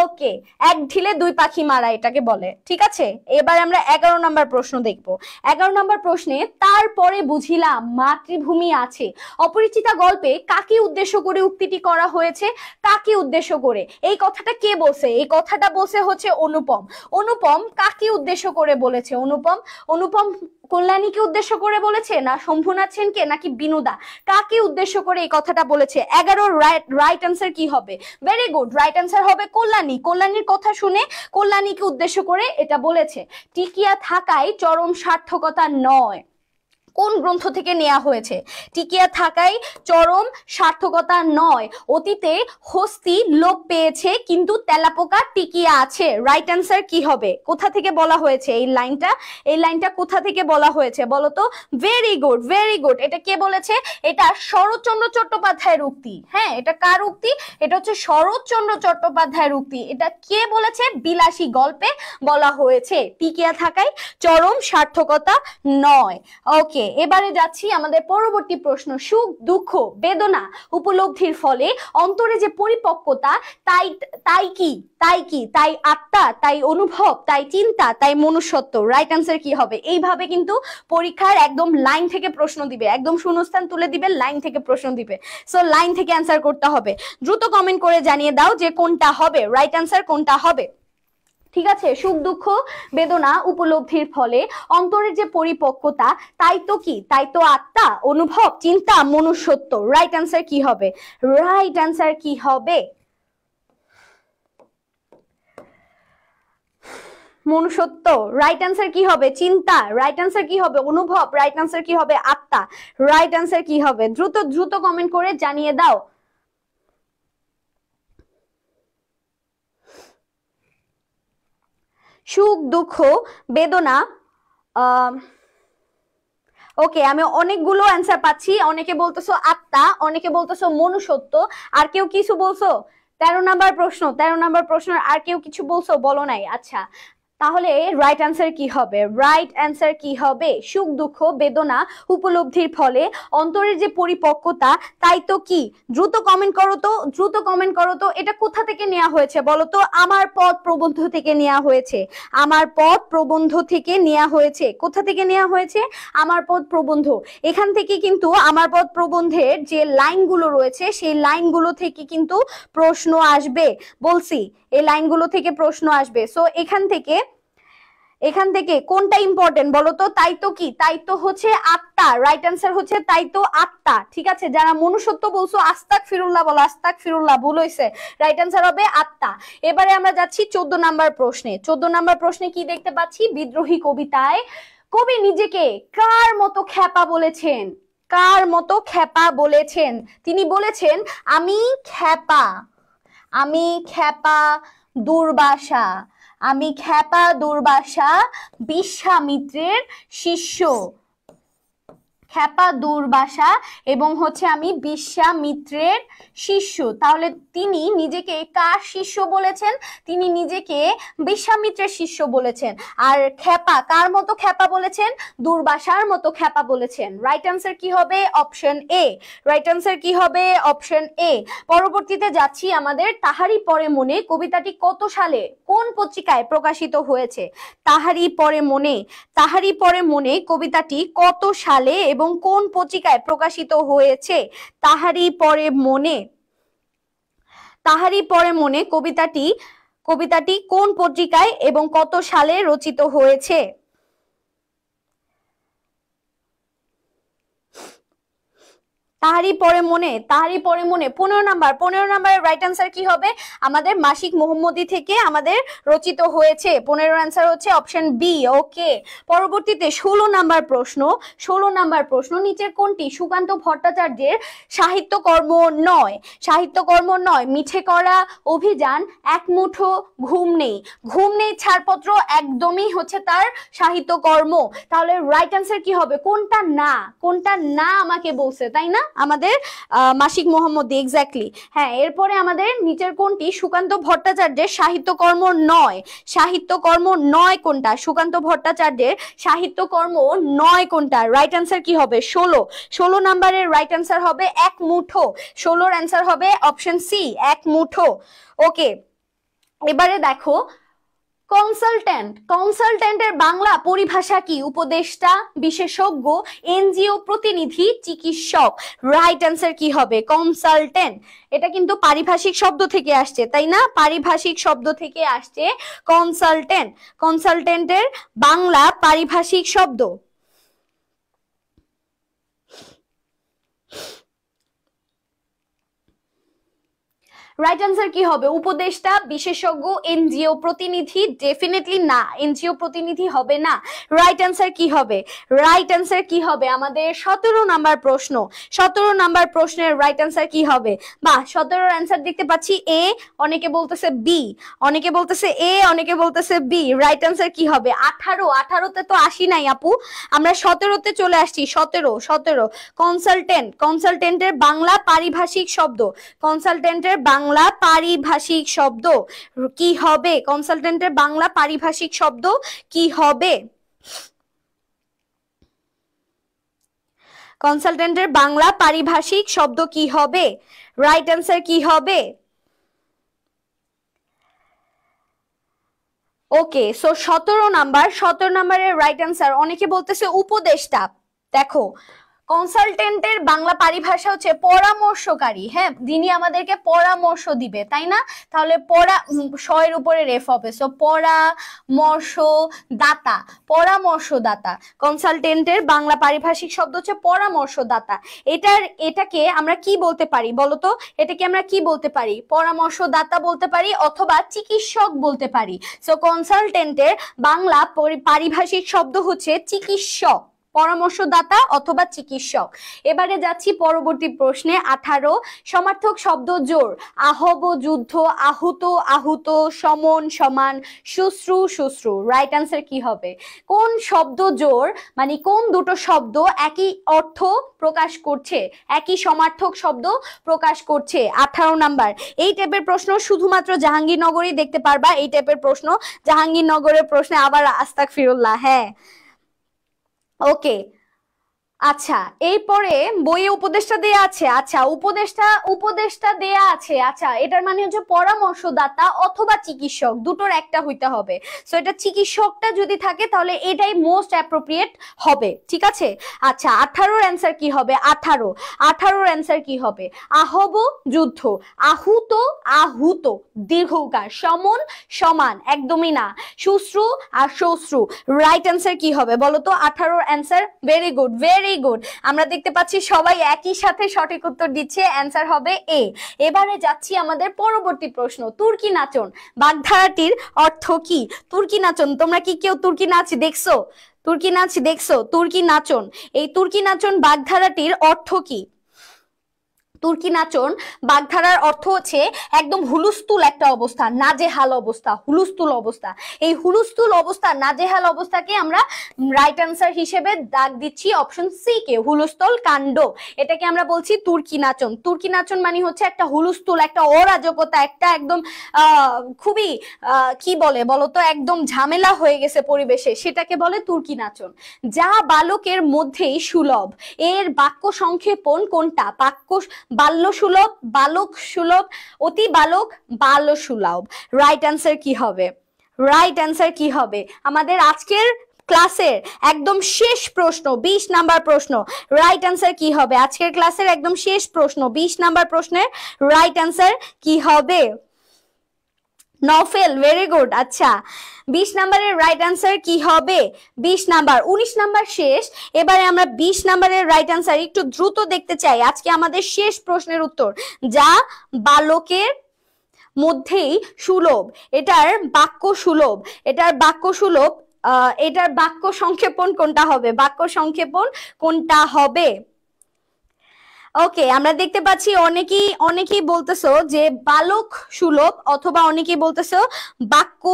ওকে, এক ঢিলে দুই পাখি মারা এটাকে বলে। ঠিক আছে, এবার আমরা 11 নম্বর প্রশ্ন দেখব। 11 নম্বর প্রশ্নে তারপরে বুঝিলাম মাতৃভূমি আছে অপরিচিতা গল্পে কাকে উদ্দেশ্য করে উক্তিটি করা হয়েছে? কাকে উদ্দেশ্য করে? এই কথাটা কে বলছে? এই কথাটা বলছে হচ্ছে অনুপম। অনুপম কাকে উদ্দেশ্য করে বলেছে? অনুপম অনুপম কল্যাণীকে উদ্দেশ্য করে বলেছে, না শম্ভুনাথ সেনকে, নাকি বিনোদা? কাকে উদ্দেশ্য করে এই কথাটা বলেছে? 11 রাইট আনসার কি হবে? ভেরি গুড, রাইট আনসার হবে কল্যাণী। কল্যাণীর কথা শুনে কল্যাণীকে উদ্দেশ্য করে এটা বলেছে। টিকিয়া থাকায় চরম সার্থকতা নয় কোন গ্রন্থ থেকে নেওয়া হয়েছে? টিকিয়া থাকায় চরম সার্থকতা নয়, অতীতে হস্তি লোপ পেয়েছে কিন্তু তেলাপোকা টিকিয়া আছে। রাইট অ্যান্সার কি হবে? কোথা থেকে বলা হয়েছে এই লাইনটা? এই লাইনটা কোথা থেকে বলা হয়েছে বলো তো? Very good, very good. এটা কে বলেছে? এটা শরৎচন্দ্র চট্টোপাধ্যায়ের উক্তি। হ্যাঁ, এটা কার উক্তি? এটা হচ্ছে শরৎচন্দ্র চট্টোপাধ্যায়ের উক্তি। এটা কে বলেছে? বিলাসী গল্পে বলা হয়েছে টিকিয়া থাকায় চরম সার্থকতা নয়। ওকে, এবারে যাচ্ছি আমাদের পরবর্তী প্রশ্ন। সুখ দুঃখ বেদনা উপলব্ধির ফলে অন্তরে যে পরিপক্কতা, তাই কি তাই আত্মা, তাই অনুভব, তাই চিন্তা, তাই মনুষ্যত্ব। রাইট আনসার কি হবে? এইভাবে কিন্তু পরীক্ষার একদম লাইন থেকে প্রশ্ন দিবে, একদম শূন্যস্থান তুলে দিবে, লাইন থেকে প্রশ্ন দিবে। সো লাইন থেকে অ্যান্সার করতে হবে। দ্রুত কমেন্ট করে জানিয়ে দাও যে কোনটা হবে, রাইট আনসার কোনটা হবে। ঠিক আছে, সুখ দুঃখ বেদনা উপলব্ধির ফলে অন্তরের যে পরিপক্কতা, তাই তো কি তাই তো আত্মা, অনুভব, চিন্তা, মনুষ্যত্ব। রাইট অ্যান্সার কি হবে? রাইট অ্যান্সার কি হবে? মনুষ্যত্ব। রাইট অ্যান্সার কি হবে? চিন্তা। রাইট অ্যান্সার কি হবে? অনুভব। রাইট অ্যান্সার কি হবে? আত্মা। রাইট অ্যান্সার কি হবে? দ্রুত দ্রুত কমেন্ট করে জানিয়ে দাও। সুখ দুঃখ বেদনা, ওকে, আমি অনেকগুলো অ্যান্সার পাচ্ছি। অনেকে বলতেছো আত্মা, অনেকে বলতেছো মনুষ্যত্ব, আর কেউ কিছু বলছো 13 নাম্বার প্রশ্ন। 13 নাম্বার প্রশ্ন আর কেউ কিছু বলছো? বলো নাই। আচ্ছা, তাহলে রাইট অ্যান্সার কি হবে? রাইট অ্যান্সার কি হবে? সুখ দুঃখ বেদনা উপলব্ধির ফলে অন্তরের যে পরিপক্কতা, তাই তো কি? দ্রুত কমেন্ট করো তো, দ্রুত কমেন্ট করো তো। এটা কোথা থেকে নেওয়া হয়েছে বলো তো? আমার পথ প্রবন্ধ থেকে নেওয়া হয়েছে। আমার পথ প্রবন্ধ থেকে নেওয়া হয়েছে। কোথা থেকে নেওয়া হয়েছে? আমার পথ প্রবন্ধ। এখান থেকে কিন্তু আমার পথ প্রবন্ধের যে লাইনগুলো রয়েছে, সেই লাইনগুলো থেকে কিন্তু প্রশ্ন আসবে। বলছি, এই লাইনগুলো থেকে প্রশ্ন আসবে। সো এখান থেকে কোনটা ইম্পর্টেন্ট বলো তো? তাই তো কি তাই তো হচ্ছে আত্মা। রাইট অ্যান্সার হচ্ছে তাই তো আত্মা। ঠিক আছে, যারা মনুষ্যত্ব বলছো আস্তাক ফিরুল্লাহ বলো, আস্তাক ফিরুল্লাহ, ভুল হয়েছে। রাইট অ্যান্সার হবে আত্মা। এবারে আমরা যাচ্ছি 14 নাম্বার প্রশ্নে। 14 নাম্বার প্রশ্নে কি দেখতে পাচ্ছি? বিদ্রোহী কবিতায় কবি নিজেকে কার মতো খ্যাপা বলেছেন? কার মতো খ্যাপা বলেছেন? তিনি বলেছেন আমি খ্যাপা দুর্বাসা, আমি খ্যাপা দুর্বাসা বিশ্বামিত্রের শিষ্য। খ্যাপা দুর্বাসা এবং হচ্ছে আমি বিশ্বামিত্রের শিষ্য। তাহলে তিনি নিজেকে কার শিষ্য বলেছেন? তিনি নিজেকে বিশ্বামিত্রের শিষ্য বলেছেন। আর খ্যাপা কার মতো খ্যাপা বলেছেন? দুর্বাসার মতো খ্যাপা বলেছেন। রাইট অ্যান্সার কি হবে? Option A. রাইট অ্যান্সার কি হবে? Option A. পরবর্তীতে যাচ্ছি আমাদের তাহারি পরে মনে কবিতাটি কত সালে কোন পত্রিকায় প্রকাশিত হয়েছে? তাহারি পরে মনে, তাহারি পরে মনে কবিতাটি কত সালে এবং কোন পত্রিকায় প্রকাশিত হয়েছে? তাহারি পরে মনে, তাহারি পরে মনে কবিতাটি কোন পত্রিকায় এবং কত সালে রচিত হয়েছে? তাহারি পরে মনে, তাহারি পরে মনে 15 নাম্বার। 15 নাম্বারের রাইট অ্যান্সার কি হবে? আমাদের মাসিক মোহাম্মদী থেকে আমাদের রচিত হয়েছে। 15 অ্যান্সার হচ্ছে অপশন বি। ওকে, পরবর্তীতে 16 নাম্বার প্রশ্ন। 16 নাম্বার প্রশ্ন, নিচের কোনটি সুকান্ত ভট্টাচার্যের সাহিত্যকর্ম নয়? সাহিত্যকর্ম নয়। মিঠে করা অভিযান, এক মুঠো ঘুম নেই, ঘুম নেই ছাড়পত্র একদমই হচ্ছে তার সাহিত্যকর্ম। তাহলে রাইট অ্যান্সার কি হবে? কোনটা না, কোনটা না আমাকে বলছে, তাই না? আমাদের মাসিক মোহাম্মদী, এক্স্যাক্টলি। হ্যাঁ, এরপরে আমাদের নিচের কোনটি সুকান্ত ভট্টাচার্যের সাহিত্যকর্ম নয়? সাহিত্যকর্ম নয় কোনটা? সুকান্ত ভট্টাচার্যের সাহিত্যকর্ম নয় কোনটা? রাইট অ্যান্সার কি হবে? 16। 16 নাম্বারের রাইট অ্যান্সার হবে এক মুঠো। 16 অ্যান্সার হবে অপশন সি, এক মুঠো। ওকে, এবারে দেখো কনসালটেন্ট, কনসালটেন্টের বাংলা পরিভাষা কি? উপদেষ্টা, বিশেষজ্ঞ, এনজিও প্রতিনিধি, চিকিৎসক। রাইট অ্যান্সার কি হবে? কনসালটেন্ট। এটা কিন্তু পারিভাষিক শব্দ থেকে আসছে, তাই না? পারিভাষিক শব্দ থেকে আসছে কনসালটেন্ট। কনসালটেন্টের বাংলা পারিভাষিক শব্দ। রাইট অ্যান্সার কি হবে? উপদেষ্টা, বিশেষজ্ঞ, এনজিও প্রতিনিধি। ডেফিনেটলি না, এনজিও প্রতিনিধি হবে না। রাইট অ্যান্সার কি হবে? রাইট অ্যান্সার কি হবে? আমাদের 17 নাম্বার প্রশ্ন। 17 নাম্বার প্রশ্নের রাইট অ্যান্সার কি হবে? বা 17 অ্যান্সার দেখতে পাচ্ছি এ, অনেকে বলতেছে বি, অনেকে বলতেছে এ, অনেকে বলতেছে বি। রাইট অ্যান্সার কি হবে? 18। 18তে তো আসি নাই আপু, আমরা 17তে চলে আসছি। 17। কনসালটেন্ট, কনসালটেন্টের বাংলা পারিভাষিক শব্দ। কনসালটেন্টের বাংলা পারিভাষিক শব্দ কি হবে? কনসালটেন্টের বাংলা পারিভাষিক শব্দ কি হবে? কনসালটেন্টের বাংলা পারিভাষিক শব্দ কি হবে? রাইট অ্যান্সার কি হবে? ওকে, সো 17 নাম্বার, 17 নাম্বারের রাইট অ্যান্সার অনেকে বলতেছে উপদেষ্টা। দেখো কনসালটেন্টের বাংলা পরিভাষা হচ্ছে পরামর্শকারী। হ্যাঁ, যিনি আমাদেরকে পরামর্শ দিবে, তাই না? তাহলে এর উপরে রেফ হবে, সো পরামর্শদাতা, পরামর্শদাতা। কনসালটেন্টের বাংলা পারিভাষিক শব্দ হচ্ছে পরামর্শদাতা। এটাকে আমরা কি বলতে পারি বলতো? এটাকে আমরা কি বলতে পারি? পরামর্শদাতা বলতে পারি অথবা চিকিৎসক বলতে পারি। সো কনসালটেন্টের বাংলা পারিভাষিক শব্দ হচ্ছে চিকিৎসক, পরামর্শদাতা অথবা চিকিৎসক। এবারে যাচ্ছি পরবর্তী প্রশ্নে। 18 সমার্থক শব্দ জোর। আহব, যুদ্ধ, আহুত, আহুত, সমন, সমান, শুশ্রু, শুশ্রু। রাইট অ্যান্সার কি হবে? কোন শব্দ জোর, মানে কোন দুটো শব্দ একই অর্থ প্রকাশ করছে, একই সমার্থক শব্দ প্রকাশ করছে? 18 নাম্বার। এই টাইপের প্রশ্ন শুধুমাত্র জাহাঙ্গীরনগরই দেখতে পারবা। এই টাইপের প্রশ্ন জাহাঙ্গীরনগরের প্রশ্নে আবার আস্তাগফিরুল্লাহ। হ্যাঁ, ওকে, আচ্ছা এরপরে বইয়ে উপদেষ্টা দেয়া আছে। আচ্ছা উপদেষ্টা দেয়া আছে। আচ্ছা এটার মানে হচ্ছে পরামর্শদাতা অথবা চিকিৎসক, দুটোর একটা হইতে হবে। সো এটা চিকিৎসকটা যদি থাকে তাহলে এটাই মোস্ট অ্যাপ্রোপ্রিয়েট হবে, ঠিক আছে? আচ্ছা 18 অ্যান্সার কি হবে? 18 অ্যান্সার কি হবে? আহব, যুদ্ধ, আহুত, আহুত, দীর্ঘকার, সমন, সমান, একদমই না, শুশ্রু আর শ্বশ্রু। রাইট অ্যান্সার কি হবে বলতো? 18 answer. Very good, very good. আমরা দেখতে পাচ্ছি সবাই একই সাথে সঠিক উত্তর দিচ্ছে। অ্যান্সার হবে এ। এবারে যাচ্ছি আমাদের পরবর্তী প্রশ্ন। তুর্কি নাচন বাগধারাটির অর্থ কি? তুর্কি নাচন, তোমরা কি কেউ তুর্কি নাচ দেখছো? তুর্কি নাচ দেখছো? তুর্কি নাচন, এই তুর্কি নাচন বাগধারাটির অর্থ কি? তুর্কি নাচন বাগধারার অর্থ হচ্ছে একদম হুলস্থুল একটা অবস্থা, নাজেহাল অবস্থা, হুলস্থুল অবস্থা। এই হুলস্থুল অবস্থা, নাজেহাল অবস্থাকে আমরা রাইট আনসার হিসেবে দাগ দিচ্ছি অপশন সি কে, হুলস্থুল কাণ্ড। এটাকে আমরা বলছি তুর্কি নাচন। তুর্কি নাচন মানে হচ্ছে একটা হুলস্থুল, একটা অরাজকতা, একটা একদম খুবই কি বলে বলতো, একদম ঝামেলা হয়ে গেছে পরিবেশে, সেটাকে বলে তুর্কি নাচন। যা বালকের মধ্যেই সুলভ, এর বাক্য সংক্ষেপণ কোনটা? বাক্য বাল্য সুলভ, বালক সুলভ, অতি বালক, বাল্য সুলভ। রাইট অ্যান্সার কি হবে? রাইট অ্যান্সার কি হবে? আমাদের আজকের ক্লাসের একদম শেষ প্রশ্ন, 20 নাম্বার প্রশ্ন। রাইট অ্যান্সার কি হবে? আজকের ক্লাসের একদম শেষ প্রশ্ন, 20 নাম্বার প্রশ্নের রাইট অ্যান্সার কি হবে? নফেল, ভেরি গুড। আচ্ছা 20 নাম্বারের রাইট অ্যান্সার কি হবে? 20 নাম্বার। 19 নাম্বার শেষ। এবারে আমরা 20 নাম্বারের রাইট অ্যান্সার একটু দ্রুত দেখতে চাই। আজকে আমাদের শেষ প্রশ্নের উত্তর, যা বালকের মধ্যেই সুলভ, এটার বাক্য সুলভ, এটার বাক্য সুলভ, এটার বাক্য সংক্ষেপণ কোনটা হবে? বাক্য সংক্ষেপণ কোনটা হবে? ওকে, আমরা দেখতে পাচ্ছি অনেকেই বলতেছো যে বালক সুলভ অথবা অনেকেই বলতেছো বাক্য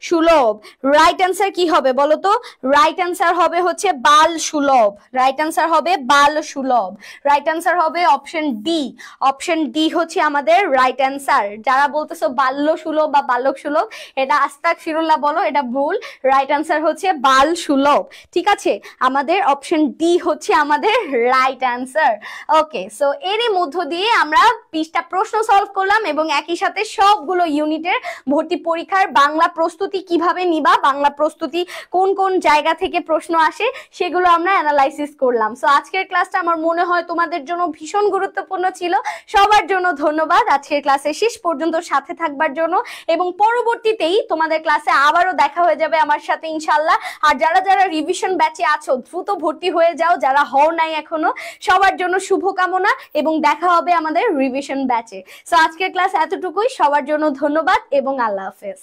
সুলভ। রাইট অ্যান্সার কি হবে বলো তো? রাইট অ্যান্সার হবে হচ্ছে বাল সুলভ। রাইট অ্যান্সার হবে বাল সুলভ। রাইট অ্যান্সার হবে অপশন ডি। অপশন ডি হচ্ছে আমাদের রাইট অ্যান্সার। যারা বলতেছো বাল্য সুলভ বা বালক সুলভ, এটা আস্তাগফিরুল্লাহ বলো, এটা ভুল। রাইট অ্যান্সার হচ্ছে বাল সুলভ। ঠিক আছে, আমাদের অপশন ডি হচ্ছে আমাদের রাইট অ্যান্সার। ওকে, সো এরই মধ্য দিয়ে আমরা 20টা প্রশ্ন সলভ করলাম এবং একই সাথে সবগুলো ইউনিটের ভর্তি পরীক্ষার বাংলা প্রস্তুতি কিভাবে নিবা, বাংলা প্রস্তুতি কোন কোন জায়গা থেকে প্রশ্ন আসে সেগুলো আমরা অ্যানালাইসিস করলাম। সো আজকের ক্লাসটা আমার মনে হয় তোমাদের জন্য ভীষণ গুরুত্বপূর্ণ ছিল। সবার জন্য ধন্যবাদ আজকের ক্লাসে শেষ পর্যন্ত সাথে থাকবার জন্য, এবং পরবর্তীতেই তোমাদের ক্লাসে আবারও দেখা হয়ে যাবে আমার সাথে ইনশাল্লাহ। আর যারা যারা রিভিশন ব্যাচে আছো দ্রুত ভর্তি হয়ে যাও, যারা হও নাই এখনো সবার জন্য শুভকামনা এবং দেখা হবে আমাদের রিভিশন ব্যাচে। সো আজকের ক্লাস এতটুকুই, সবার জন্য ধন্যবাদ এবং আল্লাহ হাফেজ।